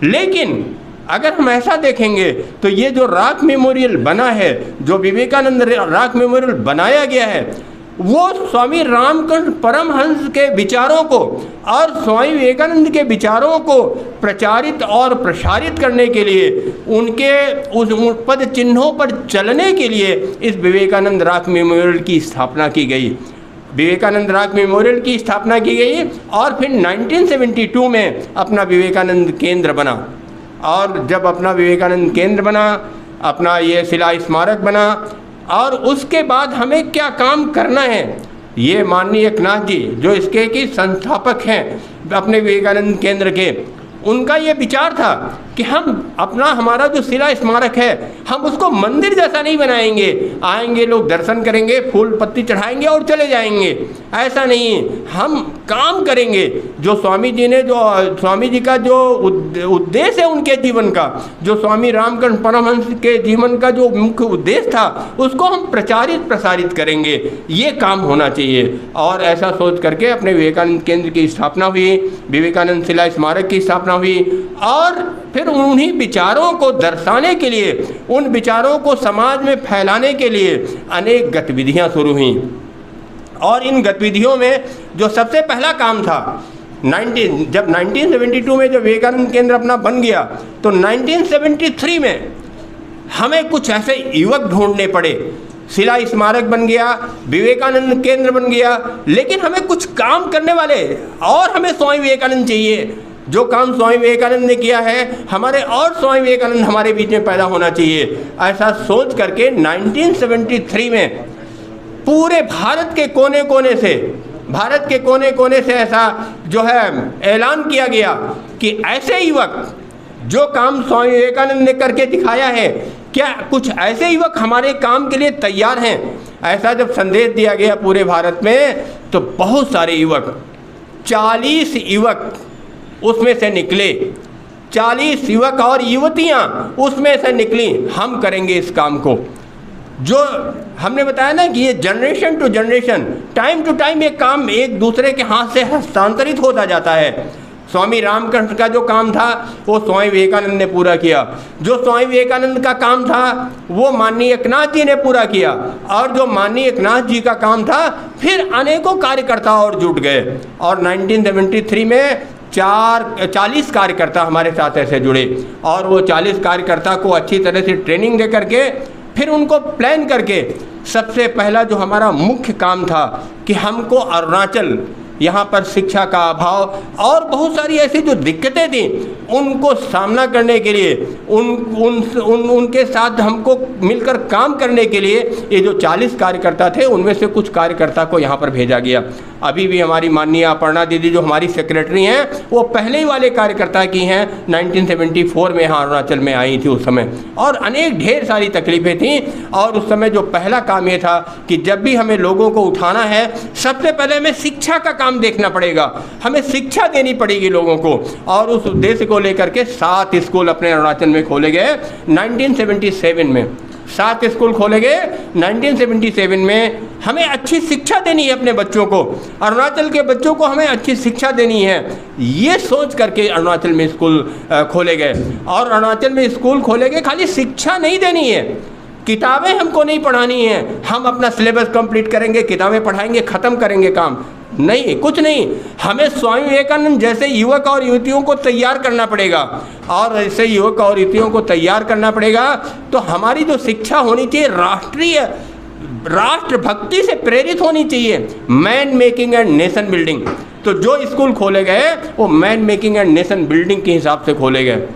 लेकिन अगर हम ऐसा देखेंगे तो ये जो रॉक मेमोरियल बना है, जो विवेकानंद रॉक मेमोरियल बनाया गया है, वो स्वामी रामकृष्ण परमहंस के विचारों को और स्वामी विवेकानंद के विचारों को प्रचारित और प्रसारित करने के लिए, उनके उस पद चिन्हों पर चलने के लिए इस विवेकानंद रॉक मेमोरियल की स्थापना की गई। विवेकानंद रॉक मेमोरियल की स्थापना की गई और फिर 1972 में अपना विवेकानंद केंद्र बना। और जब अपना विवेकानंद केंद्र बना, अपना ये शिला स्मारक बना, और उसके बाद हमें क्या काम करना है, ये माननीय एकनाथ जी जो इसके की संस्थापक हैं अपने विवेकानंद केंद्र के, उनका ये विचार था कि हम हमारा जो शिला स्मारक है हम उसको मंदिर जैसा नहीं बनाएंगे, आएंगे लोग दर्शन करेंगे, फूल पत्ती चढ़ाएंगे और चले जाएंगे, ऐसा नहीं, हम काम करेंगे। जो स्वामी जी का जो उद्देश्य है उनके जीवन का, जो स्वामी रामकृष्ण परमहंस के जीवन का जो मुख्य उद्देश्य था, उसको हम प्रचारित प्रसारित करेंगे, ये काम होना चाहिए। और ऐसा सोच करके अपने विवेकानंद केंद्र की स्थापना हुई, विवेकानंद शिला स्मारक की स्थापना हुई, और फिर उन्हीं विचारों को दर्शाने के लिए, उन विचारों को समाज में फैलाने के लिए अनेक गतिविधियां शुरू हुईं। और इन गतिविधियों में जो सबसे पहला काम था, जब 1972 में जब विवेकानंद केंद्र अपना बन गया, तो 1973 में हमें कुछ ऐसे युवक ढूंढने पड़े। शिला स्मारक बन गया, विवेकानंद केंद्र बन गया, लेकिन हमें कुछ काम करने वाले और हमें स्वामी विवेकानंद चाहिए। जो काम स्वामी विवेकानंद ने किया है, हमारे और स्वामी विवेकानंद हमारे बीच में पैदा होना चाहिए। ऐसा सोच करके 1973 में पूरे भारत के कोने कोने से ऐसा जो है ऐलान किया गया कि ऐसे युवक जो काम स्वामी विवेकानंद ने करके दिखाया है, क्या कुछ ऐसे युवक हमारे काम के लिए तैयार हैं। ऐसा जब संदेश दिया गया पूरे भारत में, तो बहुत सारे युवक, 40 युवक उसमें से निकले, 40 युवक और युवतियां उसमें से निकली, हम करेंगे इस काम को। जो हमने बताया ना कि ये generation to generation, time to time ये काम एक दूसरे के हाथ से हस्तांतरित होता जाता है। स्वामी रामकृष्ण का जो काम था वो स्वामी विवेकानंद ने पूरा किया, जो स्वामी विवेकानंद का काम था वो माननीय एकनाथ जी ने पूरा किया, और जो माननीय एकनाथ जी का काम था फिर अनेकों कार्यकर्ता और जुट गए। और 1973 में 40 कार्यकर्ता हमारे साथ ऐसे जुड़े, और वो 40 कार्यकर्ता को अच्छी तरह से ट्रेनिंग दे करके फिर उनको प्लान करके सबसे पहला जो हमारा मुख्य काम था कि हमको अरुणाचल यहाँ पर शिक्षा का अभाव और बहुत सारी ऐसी जो दिक्कतें थी, उनको सामना करने के लिए उनके साथ हमको मिलकर काम करने के लिए ये जो 40 कार्यकर्ता थे, उनमें से कुछ कार्यकर्ता को यहाँ पर भेजा गया। अभी भी हमारी माननीय अपर्णा दीदी जो हमारी सेक्रेटरी हैं, वो पहले ही वाले कार्यकर्ता की हैं। 1974 में यहाँ अरुणाचल में आई थी उस समय, और अनेक ढेर सारी तकलीफ़ें थीं। और उस समय जो पहला काम ये था कि जब भी हमें लोगों को उठाना है, सबसे पहले हमें शिक्षा का काम देखना पड़ेगा, हमें शिक्षा देनी पड़ेगी लोगों को। और उस उद्देश्य को लेकर के 7 स्कूल अपने अरुणाचल में खोले गए 1977 में। 7 स्कूल खोले गए 1977 में। हमें अच्छी शिक्षा देनी है अपने बच्चों को, अरुणाचल के बच्चों को हमें अच्छी शिक्षा देनी है, ये सोच करके अरुणाचल में स्कूल खोले गए। और अरुणाचल में स्कूल खोले गए, खाली शिक्षा नहीं देनी है, किताबें हमको नहीं पढ़ानी है, हम अपना सिलेबस कंप्लीट करेंगे, किताबें पढ़ाएंगे, ख़त्म करेंगे काम नहीं, कुछ नहीं। हमें स्वामी विवेकानंद जैसे युवक और युवतियों को तैयार करना पड़ेगा। और ऐसे युवक और युवतियों को तैयार करना पड़ेगा तो हमारी जो शिक्षा होनी चाहिए राष्ट्रीय, राष्ट्रभक्ति से प्रेरित होनी चाहिए, man making and nation building. तो जो स्कूल खोले गए वो man making and nation building के हिसाब से खोले गए।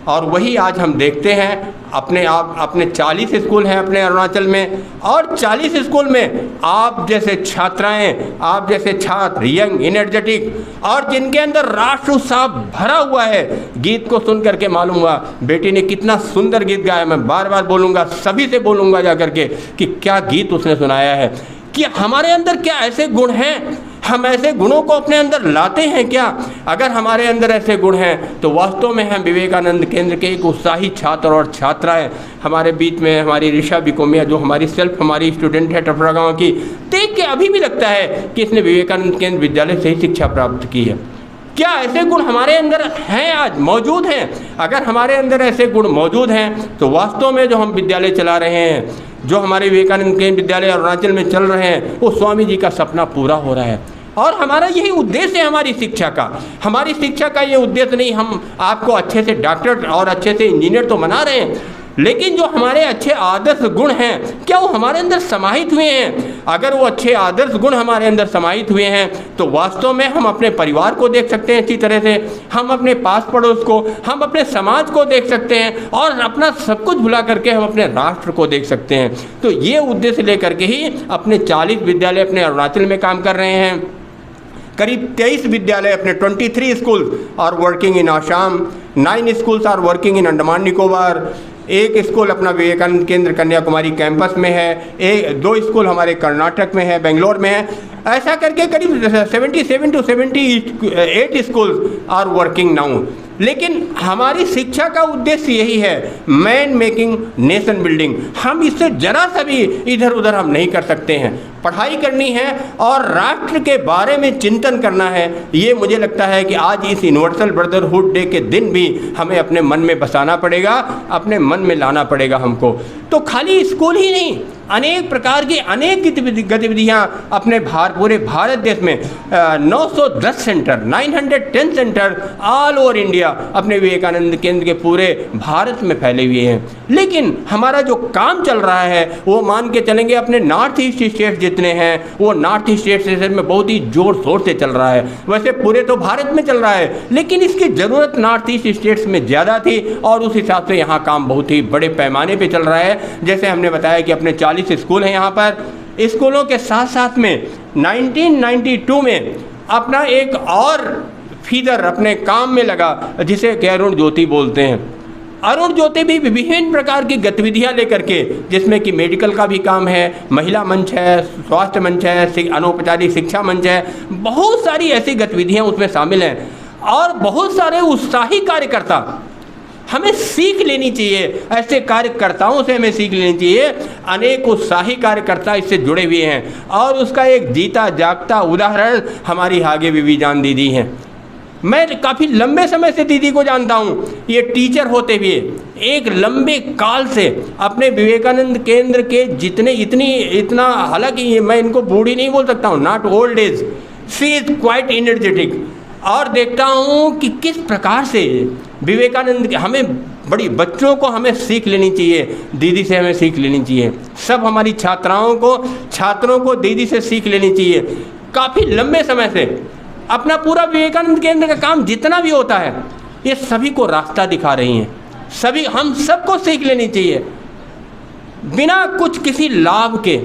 और वही आज हम देखते हैं अपने 40 स्कूल हैं अपने अरुणाचल में, और 40 स्कूल में आप जैसे छात्राएं, आप जैसे छात्र, यंग, एनर्जेटिक, और जिनके अंदर राष्ट्र उत्साह भरा हुआ है। गीत को सुन करके मालूम हुआ बेटी ने कितना सुंदर गीत गाया। मैं बार बार बोलूँगा, सभी से बोलूँगा जा करके कि क्या गीत उसने सुनाया है, कि हमारे अंदर क्या ऐसे गुण हैं, हम ऐसे गुणों को अपने अंदर लाते हैं क्या? अगर हमारे अंदर ऐसे गुण हैं तो वास्तव में हम विवेकानंद केंद्र के एक उत्साही छात्र और छात्राएं हमारे बीच में, हमारी ऋषा बिकोमिया जो हमारी स्टूडेंट है टपरा गाँव की, देख के अभी भी लगता है कि इसने विवेकानंद केंद्र विद्यालय से ही शिक्षा प्राप्त की है। क्या ऐसे गुण हमारे अंदर हैं, आज मौजूद हैं? अगर हमारे अंदर ऐसे गुण मौजूद हैं तो वास्तव में जो हम विद्यालय चला रहे हैं, जो हमारे विवेकानंद केंद्र विद्यालय अरुणाचल में चल रहे हैं, वो स्वामी जी का सपना पूरा हो रहा है। और हमारा यही उद्देश्य है हमारी शिक्षा का। हमारी शिक्षा का ये उद्देश्य नहीं हम आपको अच्छे से डॉक्टर और अच्छे से इंजीनियर तो बना रहे हैं, लेकिन जो हमारे अच्छे आदर्श गुण हैं क्या वो हमारे अंदर समाहित हुए हैं? अगर वो अच्छे आदर्श गुण हमारे अंदर समाहित हुए हैं तो वास्तव में हम अपने परिवार को देख सकते हैं अच्छी तरह से, हम अपने पास पड़ोस को, हम अपने समाज को देख सकते हैं, और अपना सब कुछ भुला करके हम अपने राष्ट्र को देख सकते हैं। तो ये उद्देश्य लेकर के ही अपने 40 विद्यालय अपने अरुणाचल में काम कर रहे हैं। करीब 23 विद्यालय अपने 23 school are working in Assam, 9 schools are working in Andaman Nicobar, 1 school अपना विवेकानंद केंद्र कन्याकुमारी कैंपस में है, 2 स्कूल हमारे कर्नाटक में है, बेंगलोर में है। ऐसा करके करीब 77 to 78 schools are working now. लेकिन हमारी शिक्षा का उद्देश्य यही है, मैन मेकिंग नेशन बिल्डिंग। हम इससे जरा सा भी इधर उधर हम नहीं कर सकते हैं। पढ़ाई करनी है और राष्ट्र के बारे में चिंतन करना है। ये मुझे लगता है कि आज इस यूनिवर्सल ब्रदरहुड डे के दिन भी हमें अपने मन में बसाना पड़ेगा, अपने मन में लाना पड़ेगा हमको। तो खाली स्कूल ही नहीं, अनेक प्रकार की अनेक गतिविधियाँ अपने पूरे भारत देश में 910 centre, 910 centre all over India अपने विवेकानंद केंद्र के पूरे भारत में फैले हुए हैं। लेकिन हमारा जो काम चल रहा है वो मान के चलेंगे अपने नॉर्थ ईस्ट स्टेट जितने हैं, वो नॉर्थ ईस्ट स्टेट में बहुत ही जोर शोर से चल रहा है। वैसे पूरे तो भारत में चल रहा है, लेकिन इसकी ज़रूरत नॉर्थ ईस्ट स्टेट्स में ज़्यादा थी, और उस हिसाब से यहाँ काम बहुत ही बड़े पैमाने पर चल रहा है। जैसे हमने बताया कि अपने 40 स्कूल हैं यहाँ पर। स्कूलों के साथ साथ में 1992 में अपना एक और फीडर अपने काम में लगा, जिसे अरुण ज्योति बोलते हैं। अरुण ज्योति भी विभिन्न प्रकार की गतिविधियां लेकर के, जिसमें कि मेडिकल का भी काम है, महिला मंच है, स्वास्थ्य मंच है, अनौपचारिक शिक्षा मंच है, बहुत सारी ऐसी गतिविधियां उसमें शामिल हैं। और बहुत सारे उत्साही कार्यकर्ता, हमें सीख लेनी चाहिए, ऐसे कार्यकर्ताओं से हमें सीख लेनी चाहिए। अनेक उत्साही कार्यकर्ता इससे जुड़े हुए हैं, और उसका एक जीता जागता उदाहरण हमारी आगे बीवी जान दीदी हैं। मैं काफ़ी लंबे समय से दीदी को जानता हूँ। ये टीचर होते हुए एक लंबे काल से अपने विवेकानंद केंद्र के इतना, हालांकि मैं इनको बूढ़ी नहीं बोल सकता हूँ, not old age, she is quite energetic. और देखता हूँ कि किस प्रकार से विवेकानंद, हमें बड़ी बच्चों को हमें सीख लेनी चाहिए, दीदी से हमें सीख लेनी चाहिए। सब हमारी छात्रों को दीदी से सीख लेनी चाहिए। काफ़ी लंबे समय से अपना पूरा विवेकानंद केंद्र का काम जितना भी होता है, ये सभी को रास्ता दिखा रही हैं। सभी हम सबको सीख लेनी चाहिए, बिना कुछ किसी लाभ के,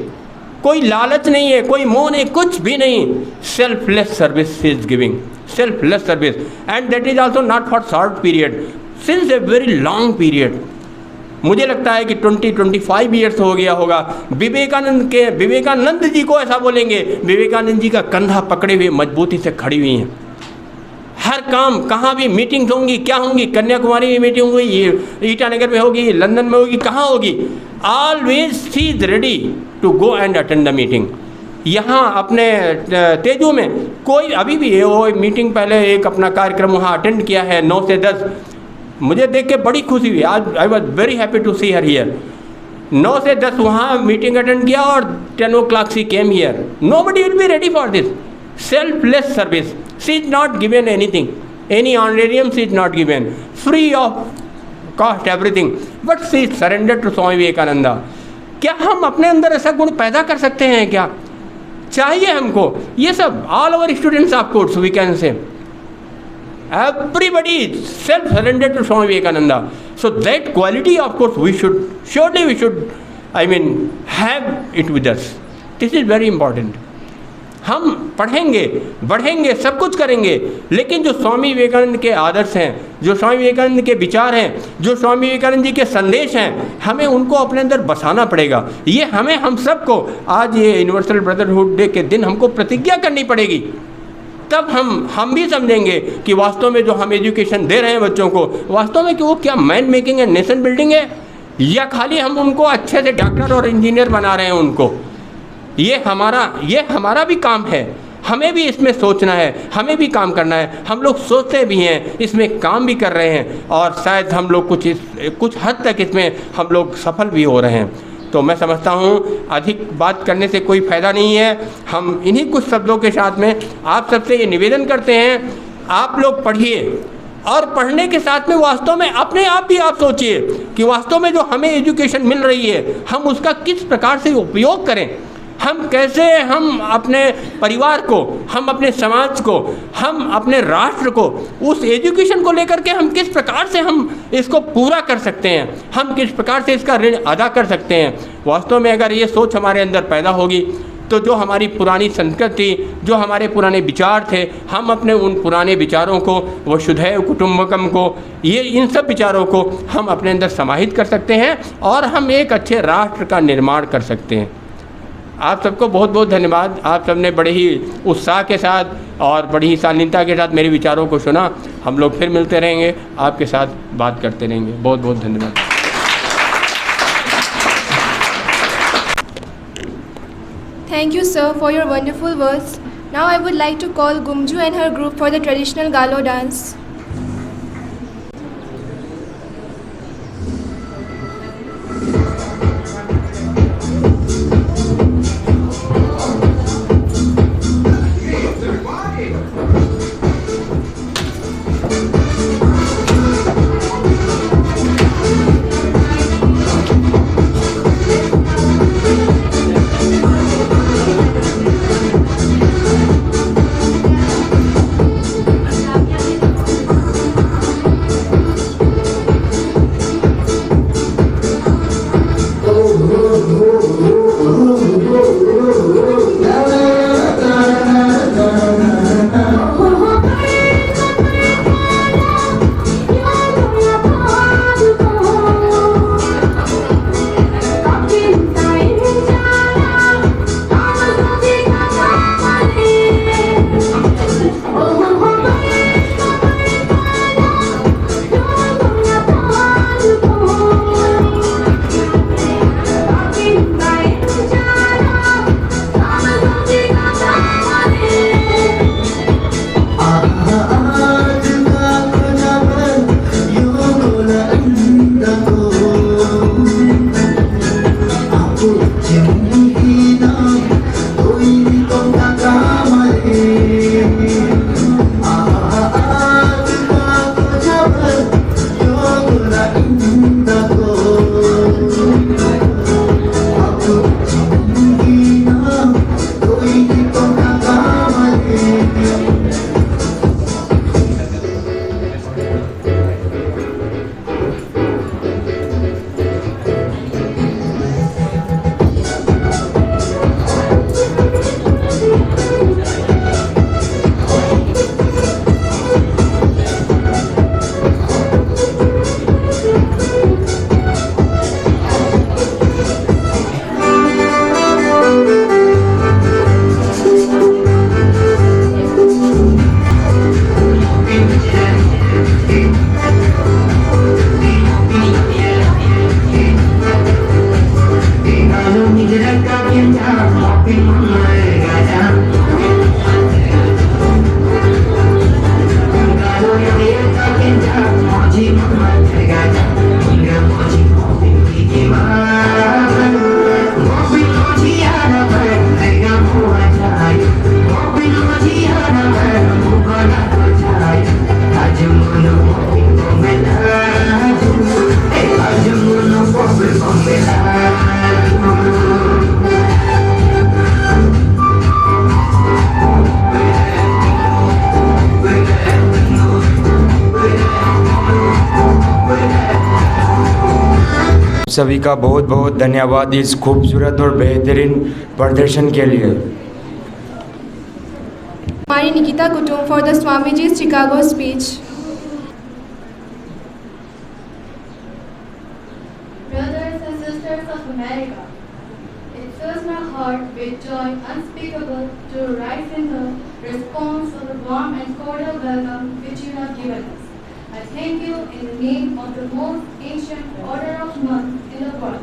कोई लालच नहीं है, कोई मोह नहीं, कुछ भी नहीं। Selfless service is giving, selfless service, and that is also not for short period, since a very long period. मुझे लगता है कि 20-25 ईयर्स हो गया होगा विवेकानंद जी को ऐसा बोलेंगे, विवेकानंद जी का कंधा पकड़े हुए मजबूती से खड़ी हुई हैं। हर काम, कहाँ भी मीटिंग्स होंगी, क्या होंगी, कन्याकुमारी में मीटिंग हुई, ईटानगर में होगी, लंदन में होगी, कहाँ होगी, always she is ready to go and attend the meeting. यहाँ अपने तेजू में कोई अभी भी है, वो मीटिंग पहले एक अपना कार्यक्रम वहाँ अटेंड किया है 9 से 10, मुझे देख के बड़ी खुशी हुई। आज I was very happy to see her here. 9 से 10 वहाँ मीटिंग अटेंड किया और 10 o'clock she came here. Nobody will be ready for this selfless service. She is not given anything, any honorarium she is not given, free of cost everything, but she is surrender to Swami Vivekananda. क्या हम अपने अंदर ऐसा गुण पैदा कर सकते हैं? क्या चाहिए हमको? ये सब all over students of course we can say everybody self-surrendered to Swami Vivekananda. So that quality, of course, we should have it with us. This is very important. हम पढ़ेंगे, बढ़ेंगे, सब कुछ करेंगे, लेकिन जो स्वामी विवेकानंद के आदर्श हैं, जो स्वामी विवेकानंद के विचार हैं, जो स्वामी विवेकानंद जी के संदेश हैं, हमें उनको अपने अंदर बसाना पड़ेगा। ये हमें, हम सबको आज ये यूनिवर्सल ब्रदरहुड डे के दिन हमको प्रतिज्ञा करनी पड़ेगी। तब हम भी समझेंगे कि वास्तव में जो हम एजुकेशन दे रहे हैं बच्चों को, वास्तव में कि वो क्या मैन मेकिंग है, नेशन बिल्डिंग है, या खाली हम उनको अच्छे से डॉक्टर और इंजीनियर बना रहे हैं उनको। ये हमारा भी काम है, हमें भी इसमें सोचना है, हमें भी काम करना है। हम लोग सोचते भी हैं, इसमें काम भी कर रहे हैं, और शायद हम लोग कुछ हद तक इसमें हम लोग सफल भी हो रहे हैं। तो मैं समझता हूँ अधिक बात करने से कोई फ़ायदा नहीं है। हम इन्हीं कुछ शब्दों के साथ में आप सबसे ये निवेदन करते हैं, आप लोग पढ़िए, और पढ़ने के साथ में वास्तव में अपने आप भी आप सोचिए कि वास्तव में जो हमें एजुकेशन मिल रही है, हम उसका किस प्रकार से उपयोग करें। हम कैसे, हम अपने परिवार को, हम अपने समाज को, हम अपने राष्ट्र को, उस एजुकेशन को लेकर के हम किस प्रकार से हम इसको पूरा कर सकते हैं, हम किस प्रकार से इसका ऋण अदा कर सकते हैं। वास्तव में अगर ये सोच हमारे अंदर पैदा होगी, तो जो हमारी पुरानी संस्कृति, जो हमारे पुराने विचार थे, हम अपने उन पुराने विचारों को, वसुधैव कुटुंबकम को, ये इन सब विचारों को हम अपने अंदर समाहित कर सकते हैं, और हम एक अच्छे राष्ट्र का निर्माण कर सकते हैं। आप सबको बहुत बहुत धन्यवाद। आप सबने बड़े ही उत्साह के साथ और बड़ी ही शालीनता के साथ मेरे विचारों को सुना। हम लोग फिर मिलते रहेंगे, आपके साथ बात करते रहेंगे। बहुत बहुत धन्यवाद। Thank you, sir, for your wonderful words. Now I would like to call Gumju and her group for the traditional Galo dance. सभी का बहुत बहुत धन्यवाद इस खूबसूरत और बेहतरीन प्रदर्शन के लिए। Mari Nikita Kutum for the Swamiji's Chicago speech. Brothers and sisters of America, it fills my heart with joy unspeakable to rise in the response of the warm and cordial welcome which you have given us. I thank you in the name of the most ancient order of nuns in the world.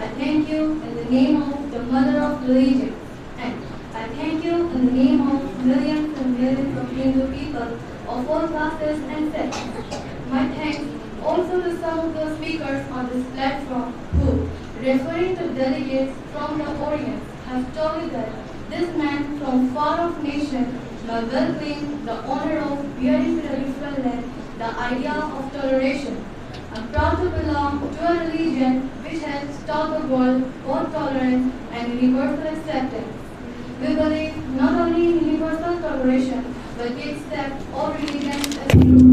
I thank you in the name of the mother of religion. And I thank you in the name of millions and millions of Hindu people of all classes and sects. My thanks also to some of the speakers on this platform who, referring to delegates from the Orient, have told that this man from far-off nation may well claim the honor of bearing to the different land the idea of toleration. I'm proud to belong to a religion which has taught the world both tolerance and universal acceptance. We believe not only in universal toleration, but we accept all religions as true.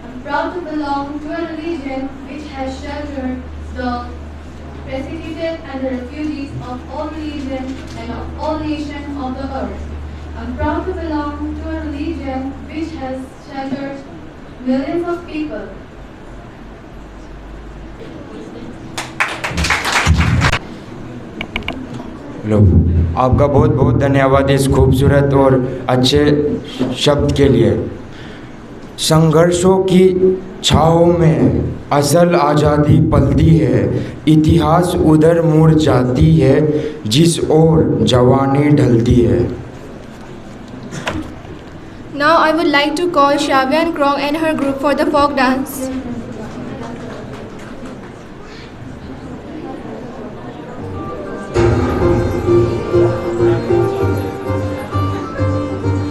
I'm proud to belong to a religion which has sheltered the persecuted and the refugees of all religions and of all nations of the earth. I'm proud to belong to a religion which has sheltered millions of people. लो, आपका बहुत बहुत धन्यवाद इस खूबसूरत और अच्छे शब्द के लिए। संघर्षों की छाँव में असल आज़ादी पलती है, इतिहास उधर मुड़ जाती है जिस ओर जवानी ढलती है। Now I would like to call Shavian Krong and her group for the folk dance. Thank you.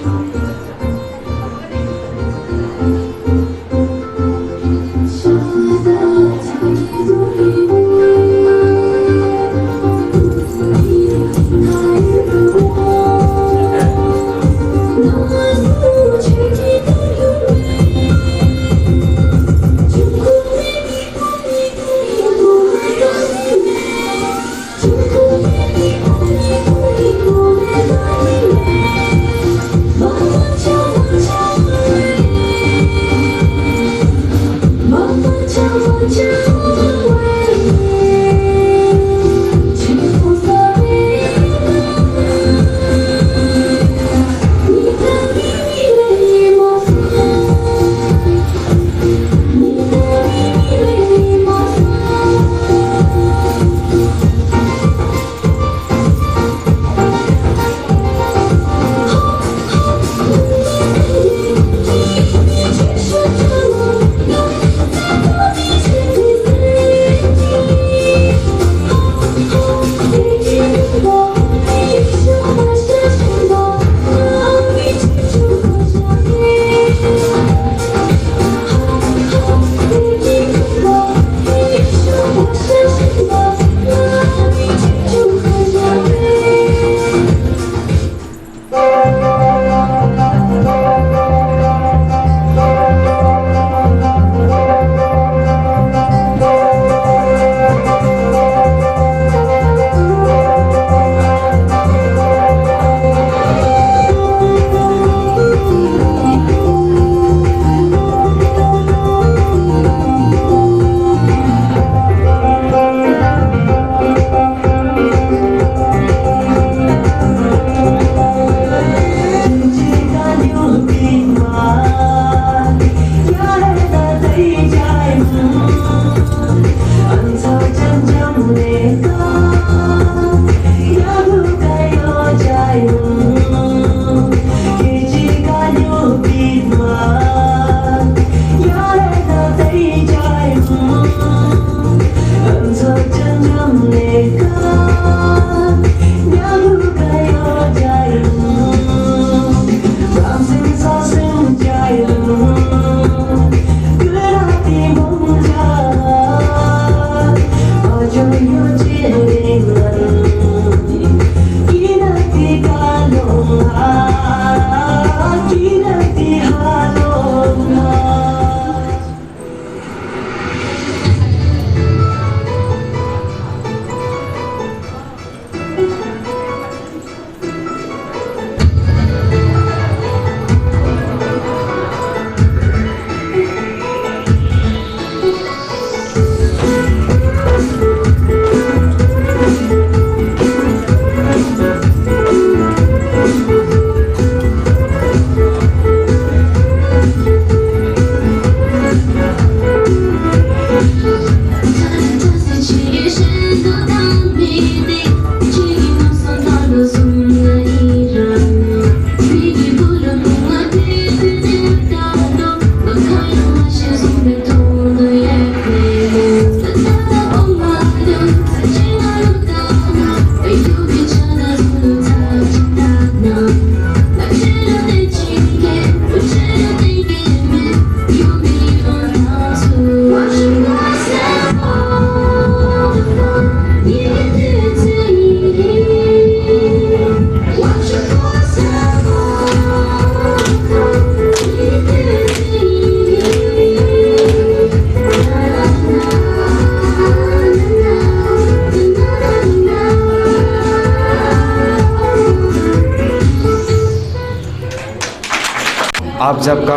आप सबका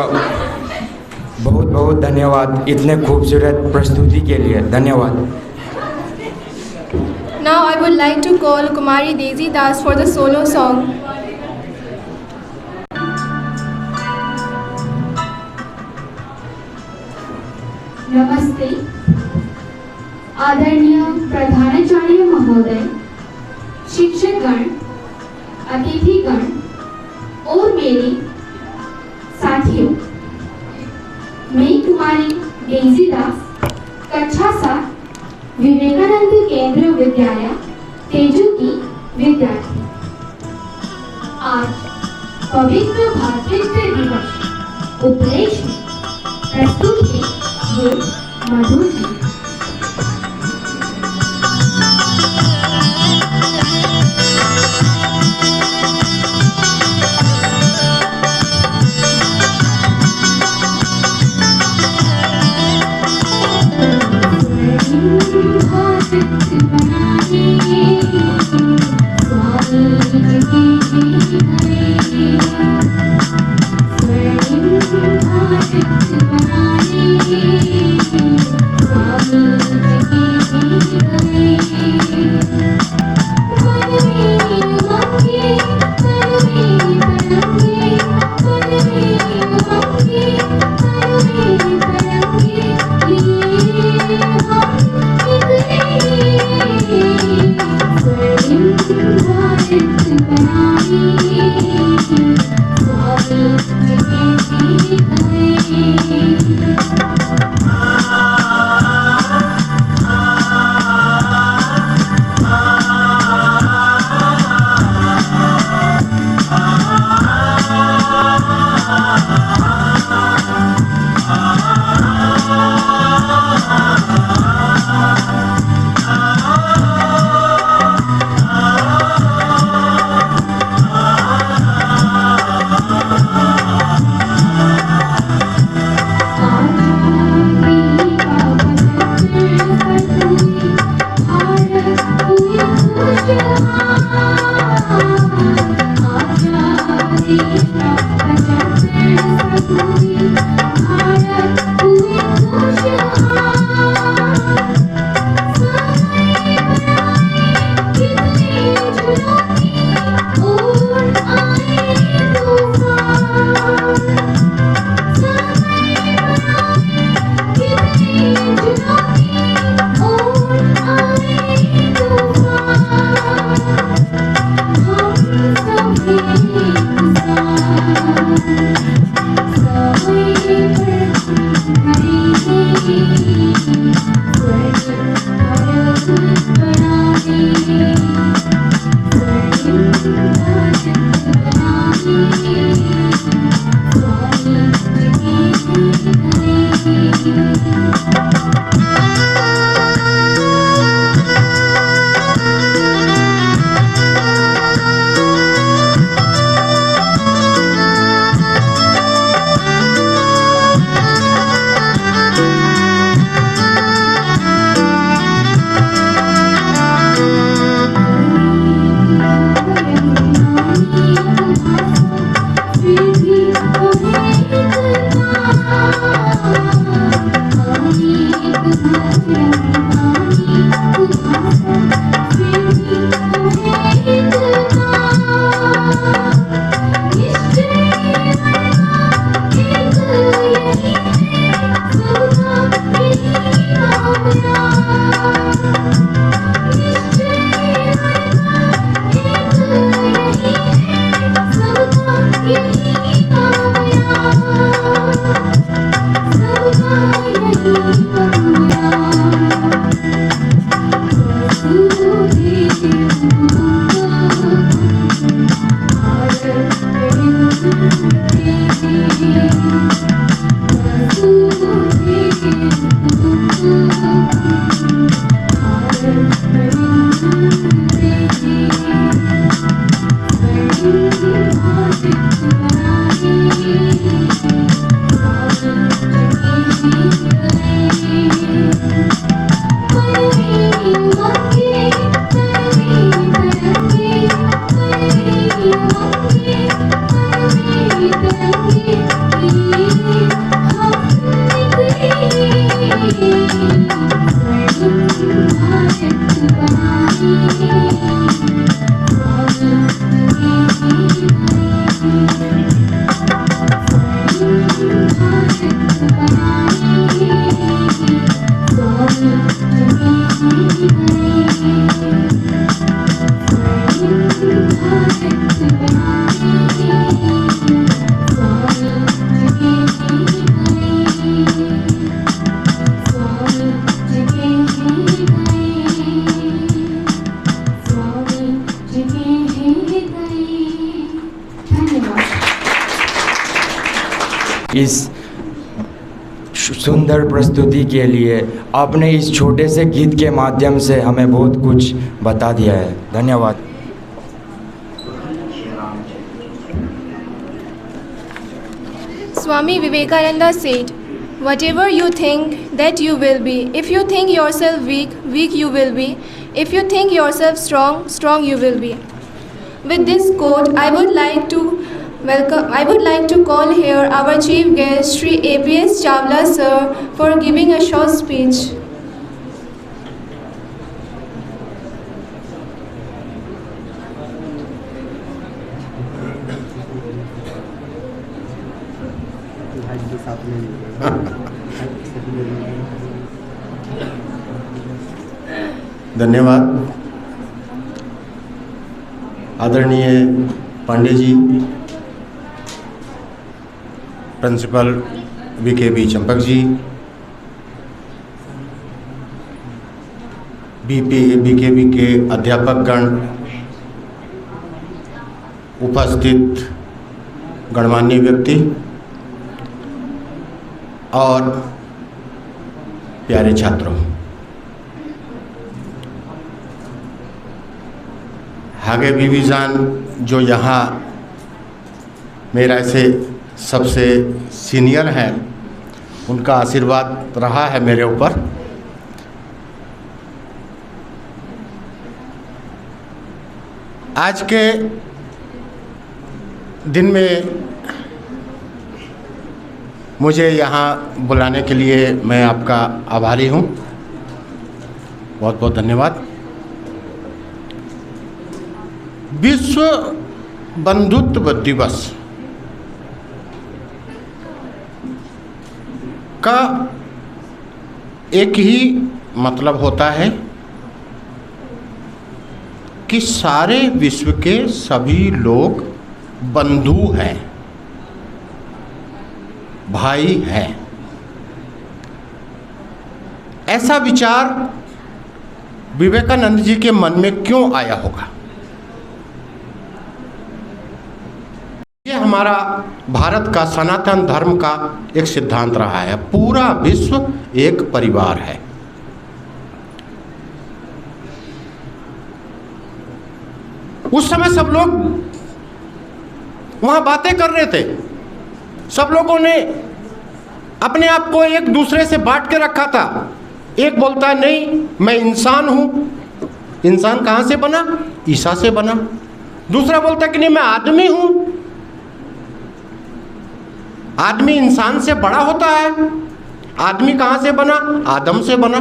बहुत बहुत धन्यवाद इतने खूबसूरत प्रस्तुति के लिए। धन्यवाद। Now I would like to call Kumari Daisy Das for the solo song. नमस्ते आदरणीय प्रधानाचार्य महोदय, शिक्षकगण, अतिथिगण और मेरे साथियों, मैं कुमारी डेजी दास कक्षा 7 विवेकानंद केंद्रीय विद्यालय तेजू की विद्यार्थी। आज पवित्र भातृत्व दिवस उपलक्ष्य में प्रस्तुत है ये मधुर गीत। Swahili इस सुंदर प्रस्तुति के लिए आपने इस छोटे से गीत के माध्यम से हमें बहुत कुछ बता दिया है। धन्यवाद। Swami Vivekananda said, "Whatever you think, that you will be. If you think yourself weak, weak you will be. If you think yourself strong, strong you will be." With this quote, I would like to call here our chief guest, Shri APS Chawla sir, for giving a short speech. धन्यवाद। आदरणीय पांडे जी, प्रिंसिपल VKB चंपक जी, BKB के अध्यापकगण, उपस्थित गणमान्य व्यक्ति और प्यारे छात्रों, आगे विविजान जो यहाँ मेरा से सबसे सीनियर हैं, उनका आशीर्वाद रहा है मेरे ऊपर। आज के दिन में मुझे यहाँ बुलाने के लिए मैं आपका आभारी हूँ। बहुत बहुत धन्यवाद। विश्व बंधुत्व दिवस का एक ही मतलब होता है कि सारे विश्व के सभी लोग बंधु हैं, भाई हैं। ऐसा विचार विवेकानंद जी के मन में क्यों आया होगा? ये हमारा भारत का सनातन धर्म का एक सिद्धांत रहा है। पूरा विश्व एक परिवार है। उस समय सब लोग वहां बातें कर रहे थे। सब लोगों ने अपने आप को एक दूसरे से बांट के रखा था। एक बोलता नहीं मैं इंसान हूं। इंसान कहां से बना? ईसा से बना। दूसरा बोलता कि नहीं मैं आदमी हूं। आदमी इंसान से बड़ा होता है। आदमी कहां से बना? आदम से बना।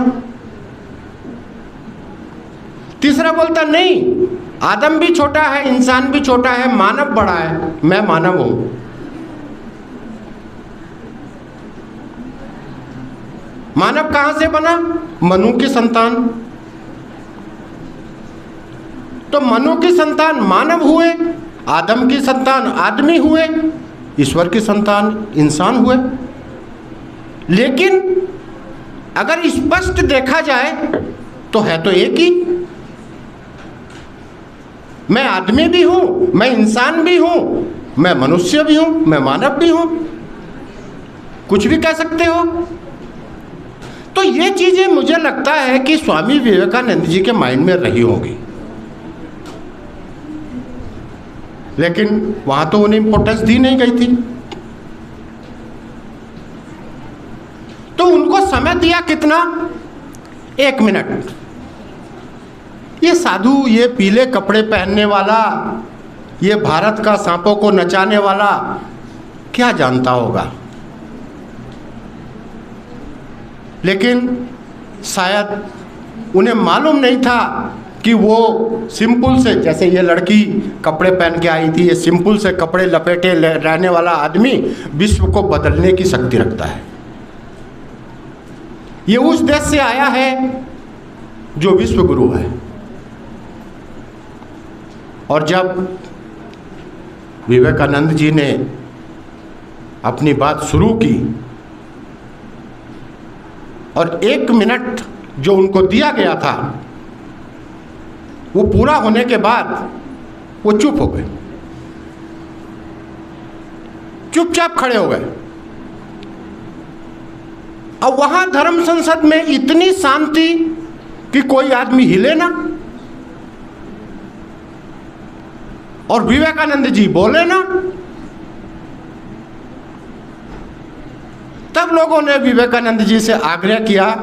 तीसरा बोलता नहीं आदम भी छोटा है, इंसान भी छोटा है, मानव बड़ा है, मैं मानव हूं। मानव कहां से बना? मनु की संतान। तो मनु की संतान मानव हुए, आदम की संतान आदमी हुए, ईश्वर की संतान इंसान हुए। लेकिन अगर स्पष्ट देखा जाए तो है तो एक ही। मैं आदमी भी हूं, मैं इंसान भी हूं, मैं मनुष्य भी हूं, मैं मानव भी हूं। कुछ भी कह सकते हो। तो ये चीजें मुझे लगता है कि स्वामी विवेकानंद जी के माइंड में रही होगी, लेकिन वहां तो उन्हें इंपॉर्टेंस दी नहीं गई थी। तो उनको समय दिया कितना? 1 मिनट। ये साधु, ये पीले कपड़े पहनने वाला, ये भारत का सांपों को नचाने वाला क्या जानता होगा? लेकिन शायद उन्हें मालूम नहीं था कि वो सिंपल से, जैसे ये लड़की कपड़े पहन के आई थी, ये सिंपल से कपड़े लपेटे रहने वाला आदमी विश्व को बदलने की शक्ति रखता है। ये उस देश से आया है जो विश्व गुरु है। और जब विवेकानंद जी ने अपनी बात शुरू की और 1 मिनट जो उनको दिया गया था वो पूरा होने के बाद वो चुप हो गए, चुपचाप खड़े हो गए। अब वहां धर्म संसद में इतनी शांति कि कोई आदमी हिले ना, और विवेकानंद जी बोले ना। तब लोगों ने विवेकानंद जी से आग्रह किया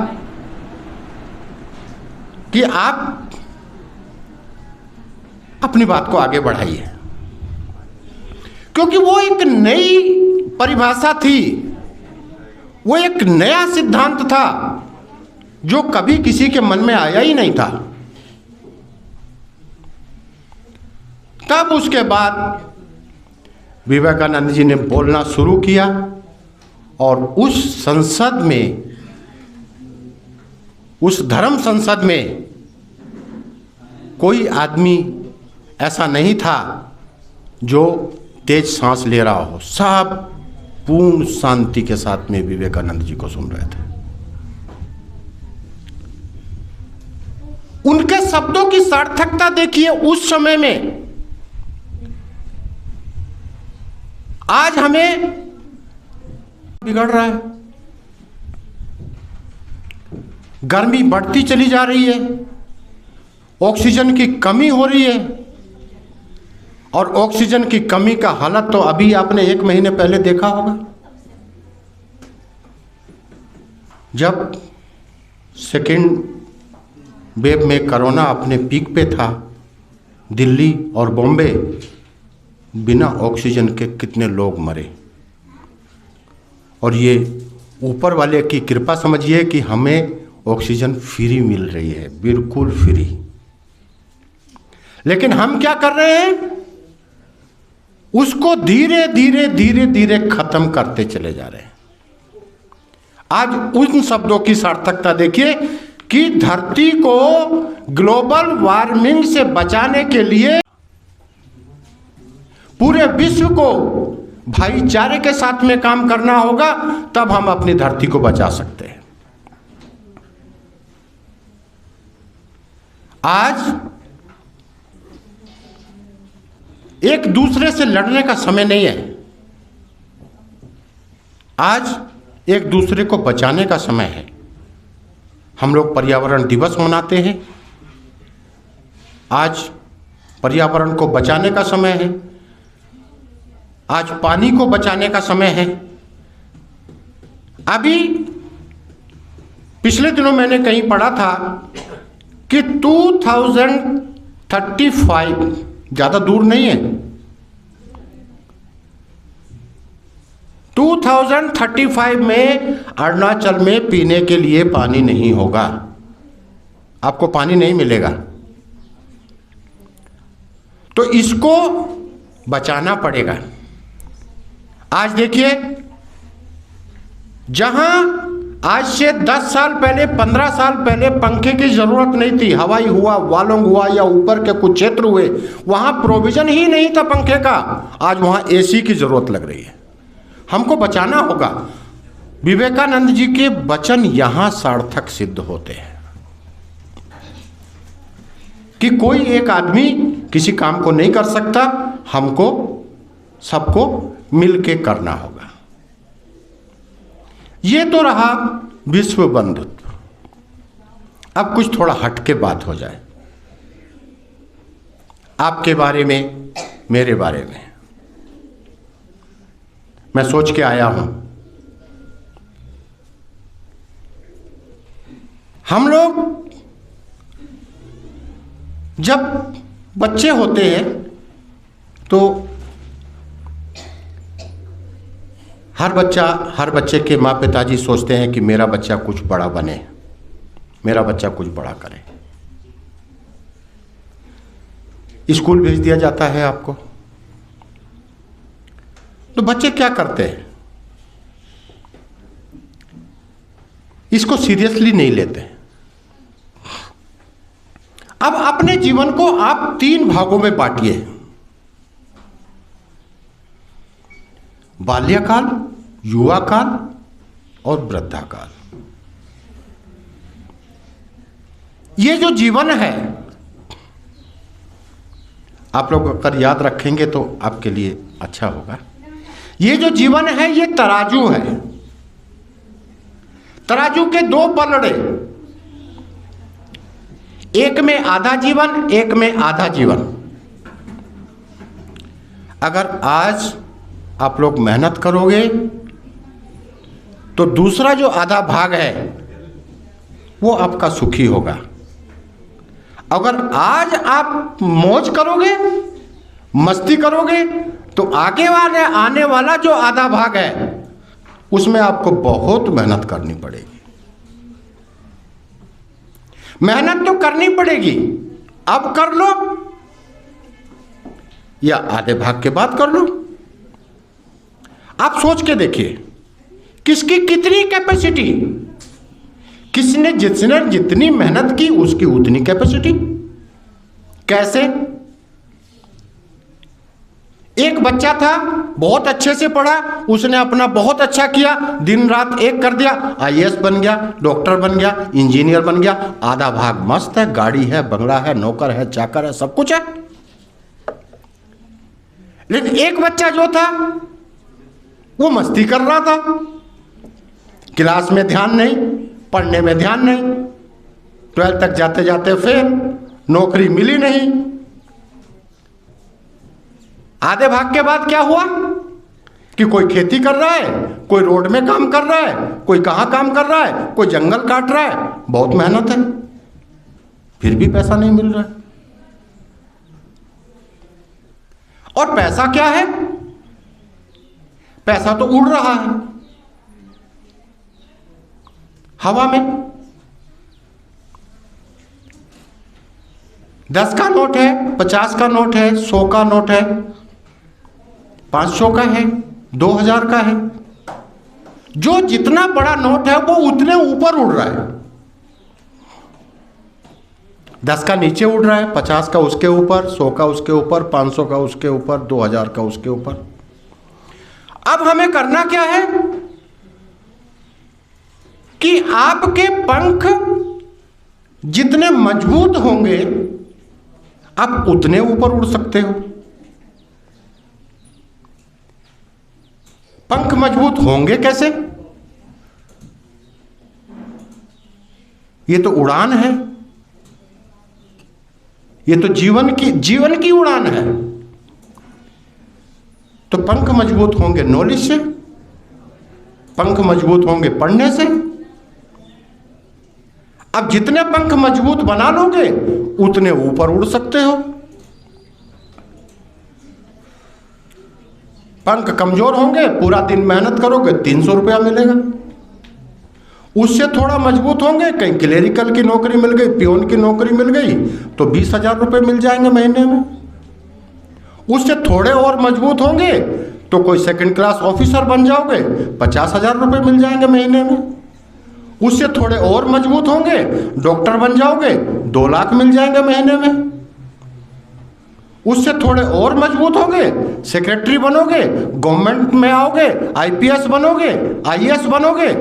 कि आप अपनी बात को आगे बढ़ाइए, क्योंकि वो एक नई परिभाषा थी, वो एक नया सिद्धांत था जो कभी किसी के मन में आया ही नहीं था। तब उसके बाद विवेकानंद जी ने बोलना शुरू किया और उस संसद में, उस धर्म संसद में कोई आदमी ऐसा नहीं था जो तेज सांस ले रहा हो। सब पूर्ण शांति के साथ में विवेकानंद जी को सुन रहे थे। उनके शब्दों की सार्थकता देखिए उस समय में। आज हमें बिगड़ रहा है, गर्मी बढ़ती चली जा रही है, ऑक्सीजन की कमी हो रही है, और ऑक्सीजन की कमी का हालत तो अभी आपने 1 महीने पहले देखा होगा, जब सेकेंड वेव में कोरोना अपने पीक पे था। दिल्ली और बॉम्बे बिना ऑक्सीजन के कितने लोग मरे। और ये ऊपर वाले की कृपा समझिए कि हमें ऑक्सीजन फ्री मिल रही है, बिल्कुल फ्री। लेकिन हम क्या कर रहे हैं, उसको धीरे धीरे धीरे धीरे खत्म करते चले जा रहे हैं। आज उन शब्दों की सार्थकता देखिए कि धरती को ग्लोबल वार्मिंग से बचाने के लिए पूरे विश्व को भाईचारे के साथ में काम करना होगा, तब हम अपनी धरती को बचा सकते हैं। आज एक दूसरे से लड़ने का समय नहीं है, आज एक दूसरे को बचाने का समय है। हम लोग पर्यावरण दिवस मनाते हैं, आज पर्यावरण को बचाने का समय है, आज पानी को बचाने का समय है। अभी पिछले दिनों मैंने कहीं पढ़ा था कि 2035, ज़्यादा दूर नहीं है, 2035 में अरुणाचल में पीने के लिए पानी नहीं होगा, आपको पानी नहीं मिलेगा। तो इसको बचाना पड़ेगा। आज देखिए, जहां आज से 10 साल पहले, 15 साल पहले पंखे की जरूरत नहीं थी, हवाई हुआ, वालोंग हुआ या ऊपर के कुछ क्षेत्र हुए, वहां प्रोविजन ही नहीं था पंखे का, आज वहां एसी की जरूरत लग रही है। हमको बचाना होगा। विवेकानंद जी के वचन यहां सार्थक सिद्ध होते हैं कि कोई एक आदमी किसी काम को नहीं कर सकता, हमको सबको मिलके करना होगा। ये तो रहा विश्व बंधुत्व। अब कुछ थोड़ा हटके बात हो जाए, आपके बारे में, मेरे बारे में। मैं सोच के आया हूं, हम लोग जब बच्चे होते हैं तो हर बच्चे के माँ पिताजी सोचते हैं कि मेरा बच्चा कुछ बड़ा बने, मेरा बच्चा कुछ बड़ा करे। स्कूल भेज दिया जाता है आपको, तो बच्चे क्या करते हैं? इसको सीरियसली नहीं लेते। अब अपने जीवन को आप 3 भागों में बांटिए, बाल्यकाल, युवा काल और वृद्धाकाल। ये जो जीवन है, आप लोग अगर याद रखेंगे तो आपके लिए अच्छा होगा। ये जो जीवन है ये तराजू है। तराजू के 2 पलड़े, एक में आधा जीवन, एक में आधा जीवन। अगर आज आप लोग मेहनत करोगे तो दूसरा जो आधा भाग है वो आपका सुखी होगा। अगर आज आप मौज करोगे, मस्ती करोगे, तो आगे वाले आने वाला जो आधा भाग है उसमें आपको बहुत मेहनत करनी पड़ेगी। मेहनत तो करनी पड़ेगी, अब कर लो या आधे भाग के बाद कर लो। आप सोच के देखिए, किसकी कितनी कैपेसिटी, किसने जितनी मेहनत की उसकी उतनी कैपेसिटी। कैसे? एक बच्चा था, बहुत अच्छे से पढ़ा, उसने अपना बहुत अच्छा किया, दिन रात एक कर दिया, आईएएस बन गया, डॉक्टर बन गया, इंजीनियर बन गया, आधा भाग मस्त है, गाड़ी है, बंगला है, नौकर है, चाकर है, सब कुछ है। लेकिन एक बच्चा जो था वो मस्ती कर रहा था, क्लास में ध्यान नहीं, पढ़ने में ध्यान नहीं, 12th तक जाते जाते फेल, नौकरी मिली नहीं। आधे भाग के बाद क्या हुआ कि कोई खेती कर रहा है, कोई रोड में काम कर रहा है, कोई कहाँ काम कर रहा है, कोई जंगल काट रहा है, बहुत मेहनत है, फिर भी पैसा नहीं मिल रहा है। और पैसा क्या है? पैसा तो उड़ रहा है हवा में। 10 का नोट है, 50 का नोट है, 100 का नोट है, 500 का है, 2000 का है। जो जितना बड़ा नोट है वो उतने ऊपर उड़ रहा है। 10 का नीचे उड़ रहा है, 50 का उसके ऊपर, 100 का उसके ऊपर, 500 का उसके ऊपर, 2000 का उसके ऊपर। अब हमें करना क्या है कि आपके पंख जितने मजबूत होंगे आप उतने ऊपर उड़ सकते हो। पंख मजबूत होंगे कैसे? ये तो उड़ान है, ये तो जीवन की उड़ान है। तो पंख मजबूत होंगे नॉलेज से, पंख मजबूत होंगे पढ़ने से। अब जितने पंख मजबूत बना लोगे उतने ऊपर उड़ सकते हो। पंख कमजोर होंगे, पूरा दिन मेहनत करोगे 300 रुपया मिलेगा। उससे थोड़ा मजबूत होंगे, कहीं क्लेरिकल की नौकरी मिल गई, पियोन की नौकरी मिल गई तो 20,000 रुपये मिल जाएंगे महीने में। उससे थोड़े और मजबूत होंगे तो कोई 2nd क्लास ऑफिसर बन जाओगे, 50,000 रुपये मिल जाएंगे महीने में। उससे थोड़े और मजबूत होंगे, डॉक्टर बन जाओगे, 2 लाख मिल जाएंगे महीने में। उससे थोड़े और मजबूत होंगे, सेक्रेटरी बनोगे, गवर्नमेंट में आओगे, आईपीएस बनोगे, आईएएस बनोगे,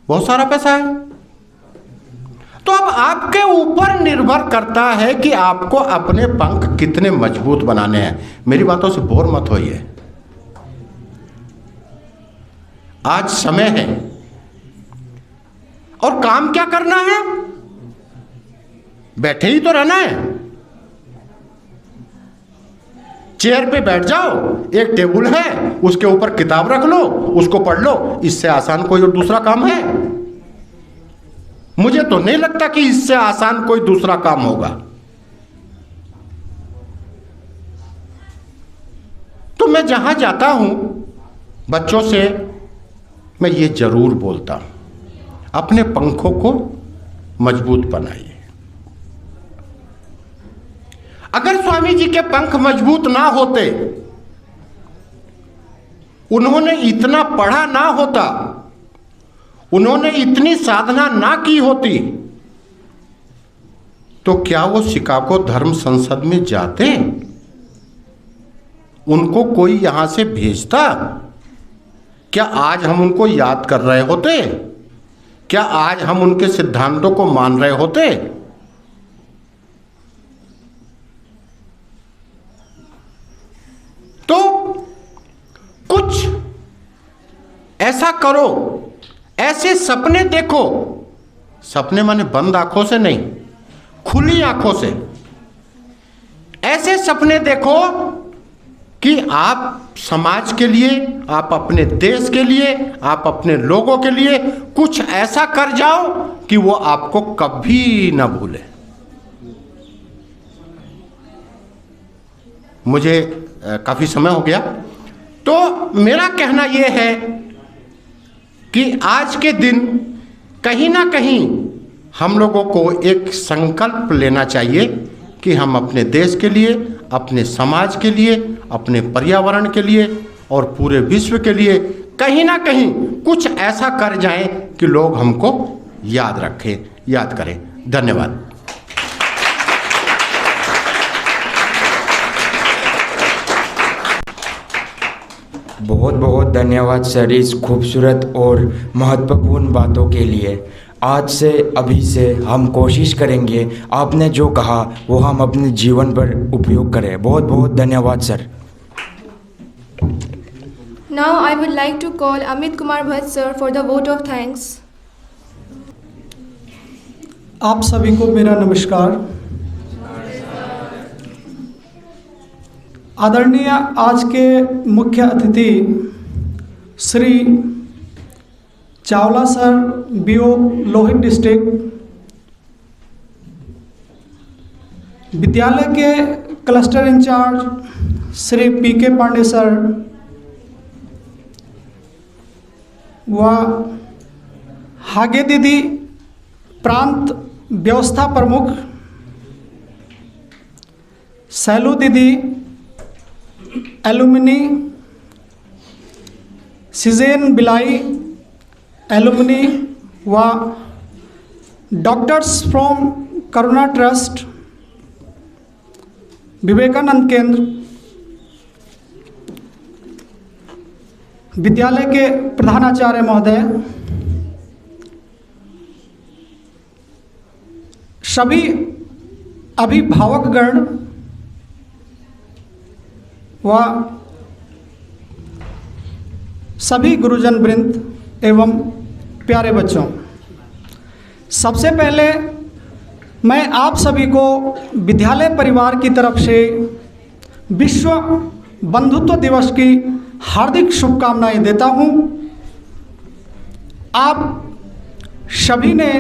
बहुत सारा पैसा है। तो अब आपके ऊपर निर्भर करता है कि आपको अपने पंख कितने मजबूत बनाने हैं। मेरी बातों से बोर मत होइए, आज समय है। और काम क्या करना है? बैठे ही तो रहना है। चेयर पे बैठ जाओ, एक टेबल है, उसके ऊपर किताब रख लो, उसको पढ़ लो। इससे आसान कोई और दूसरा काम है? मुझे तो नहीं लगता कि इससे आसान कोई दूसरा काम होगा। तो मैं जहां जाता हूं बच्चों से मैं ये जरूर बोलता हूं, अपने पंखों को मजबूत बनाइए। अगर स्वामी जी के पंख मजबूत ना होते, उन्होंने इतना पढ़ा ना होता, उन्होंने इतनी साधना ना की होती, तो क्या वो शिकागो धर्म संसद में जाते? उनको कोई यहां से भेजता? क्या आज हम उनको याद कर रहे होते? क्या आज हम उनके सिद्धांतों को मान रहे होते? तो कुछ ऐसा करो, ऐसे सपने देखो। सपने माने बंद आंखों से नहीं, खुली आंखों से ऐसे सपने देखो कि आप समाज के लिए, आप अपने देश के लिए, आप अपने लोगों के लिए कुछ ऐसा कर जाओ कि वो आपको कभी ना भूले। मुझे काफी समय हो गया, तो मेरा कहना यह है कि आज के दिन कहीं ना कहीं हम लोगों को एक संकल्प लेना चाहिए कि हम अपने देश के लिए, अपने समाज के लिए, अपने पर्यावरण के लिए और पूरे विश्व के लिए कहीं ना कहीं कुछ ऐसा कर जाएं कि लोग हमको याद रखें, याद करें। धन्यवाद। बहुत बहुत धन्यवाद सर इस खूबसूरत और महत्वपूर्ण बातों के लिए। आज से, अभी से हम कोशिश करेंगे आपने जो कहा वो हम अपने जीवन पर उपयोग करें। बहुत बहुत धन्यवाद sir. Now I would like to call Amit Kumar Bhatt sir for the vote of thanks. आप सभी को मेरा नमस्कार। आदरणीय आज के मुख्य अतिथि Shri Chawla sir, BO Lohit district, विद्यालय के cluster incharge Shri PK Pandey sir व हागे दीदी प्रांत व्यवस्था प्रमुख, सैलू दीदी एलुमिनी, सिजेन बिलाई एलुमिनी व doctors from Karuna Trust, Vivekananda Kendra, विद्यालय के प्रधानाचार्य महोदय, सभी अभिभावकगण व सभी गुरुजन वृंद एवं प्यारे बच्चों, सबसे पहले मैं आप सभी को विद्यालय परिवार की तरफ से विश्व बंधुत्व दिवस की हार्दिक शुभकामनाएं देता हूं। आप सभी ने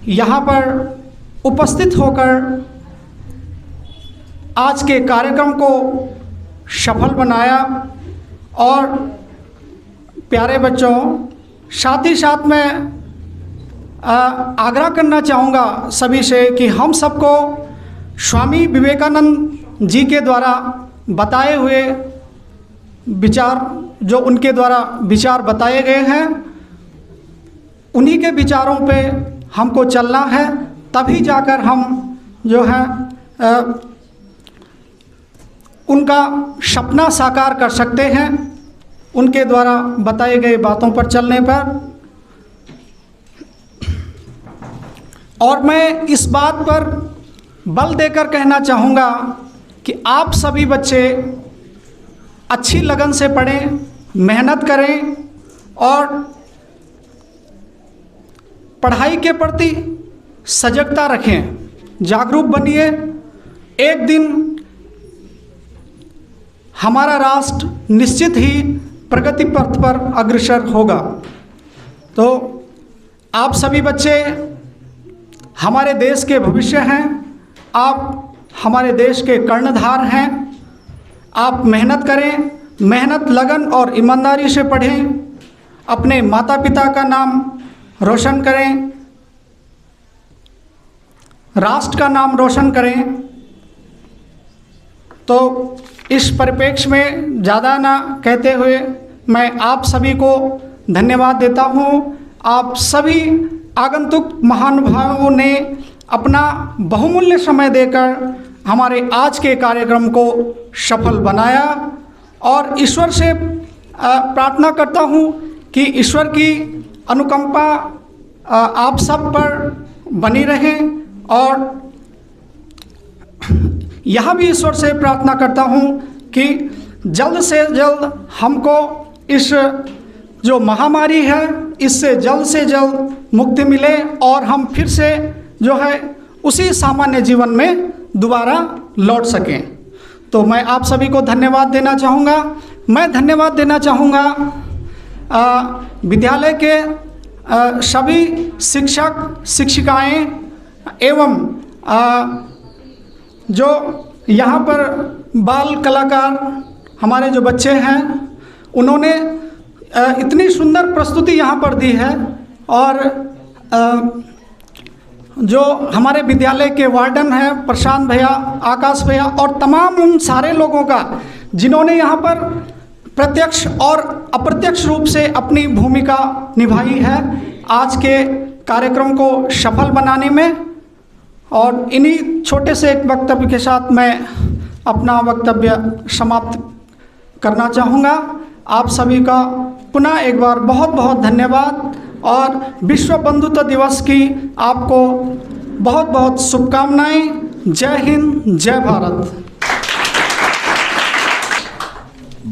यहाँ पर उपस्थित होकर आज के कार्यक्रम को सफल बनाया। और प्यारे बच्चों, साथ ही साथ मैं आग्रह करना चाहूँगा सभी से कि हम सबको स्वामी विवेकानंद जी के द्वारा बताए हुए विचार, जो उनके द्वारा विचार बताए गए हैं, उन्हीं के विचारों पे हमको चलना है, तभी जाकर हम जो है उनका सपना साकार कर सकते हैं। उनके द्वारा बताए गए बातों पर चलने पर। और मैं इस बात पर बल देकर कहना चाहूँगा कि आप सभी बच्चे अच्छी लगन से पढ़ें, मेहनत करें और पढ़ाई के प्रति सजगता रखें, जागरूक बनिए। एक दिन हमारा राष्ट्र निश्चित ही प्रगति पथ पर अग्रसर होगा। तो आप सभी बच्चे हमारे देश के भविष्य हैं, आप हमारे देश के कर्णधार हैं। आप मेहनत करें, मेहनत, लगन और ईमानदारी से पढ़ें, अपने माता पिता का नाम रोशन करें, राष्ट्र का नाम रोशन करें तो इस परिप्रेक्ष्य में ज़्यादा ना कहते हुए मैं आप सभी को धन्यवाद देता हूँ। आप सभी आगंतुक महानुभावों ने अपना बहुमूल्य समय देकर हमारे आज के कार्यक्रम को सफल बनाया और ईश्वर से प्रार्थना करता हूँ कि ईश्वर की अनुकंपा आप सब पर बनी रहे और यह भी ईश्वर से प्रार्थना करता हूँ कि जल्द से जल्द हमको इस जो महामारी है इससे जल्द से जल्द मुक्ति मिले और हम फिर से जो है उसी सामान्य जीवन में दोबारा लौट सकें। तो मैं आप सभी को धन्यवाद देना चाहूँगा। मैं धन्यवाद देना चाहूँगा विद्यालय के सभी शिक्षक शिक्षिकाएं एवं जो यहाँ पर बाल कलाकार हमारे जो बच्चे हैं उन्होंने इतनी सुंदर प्रस्तुति यहाँ पर दी है और जो हमारे विद्यालय के वार्डन हैं प्रशांत भैया, आकाश भैया और तमाम उन सारे लोगों का जिन्होंने यहाँ पर प्रत्यक्ष और अप्रत्यक्ष रूप से अपनी भूमिका निभाई है आज के कार्यक्रम को सफल बनाने में। और इन्हीं छोटे से एक वक्तव्य के साथ मैं अपना वक्तव्य समाप्त करना चाहूँगा। आप सभी का पुनः एक बार बहुत बहुत धन्यवाद और विश्व बंधुत्व दिवस की आपको बहुत बहुत शुभकामनाएं। जय हिंद, जय भारत।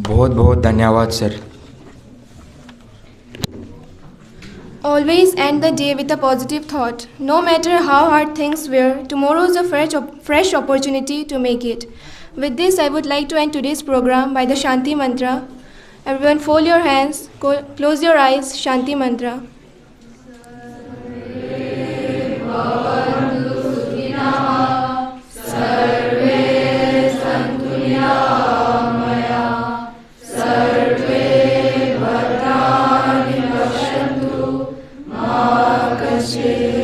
बहुत बहुत धन्यवाद sir. Always end the day with a positive thought. No matter how hard things were, tomorrow is a fresh opportunity to make it. With this, I would like to end today's program by the Shanti Mantra. Everyone fold your hands, close your eyes, Shanti Mantra. Shri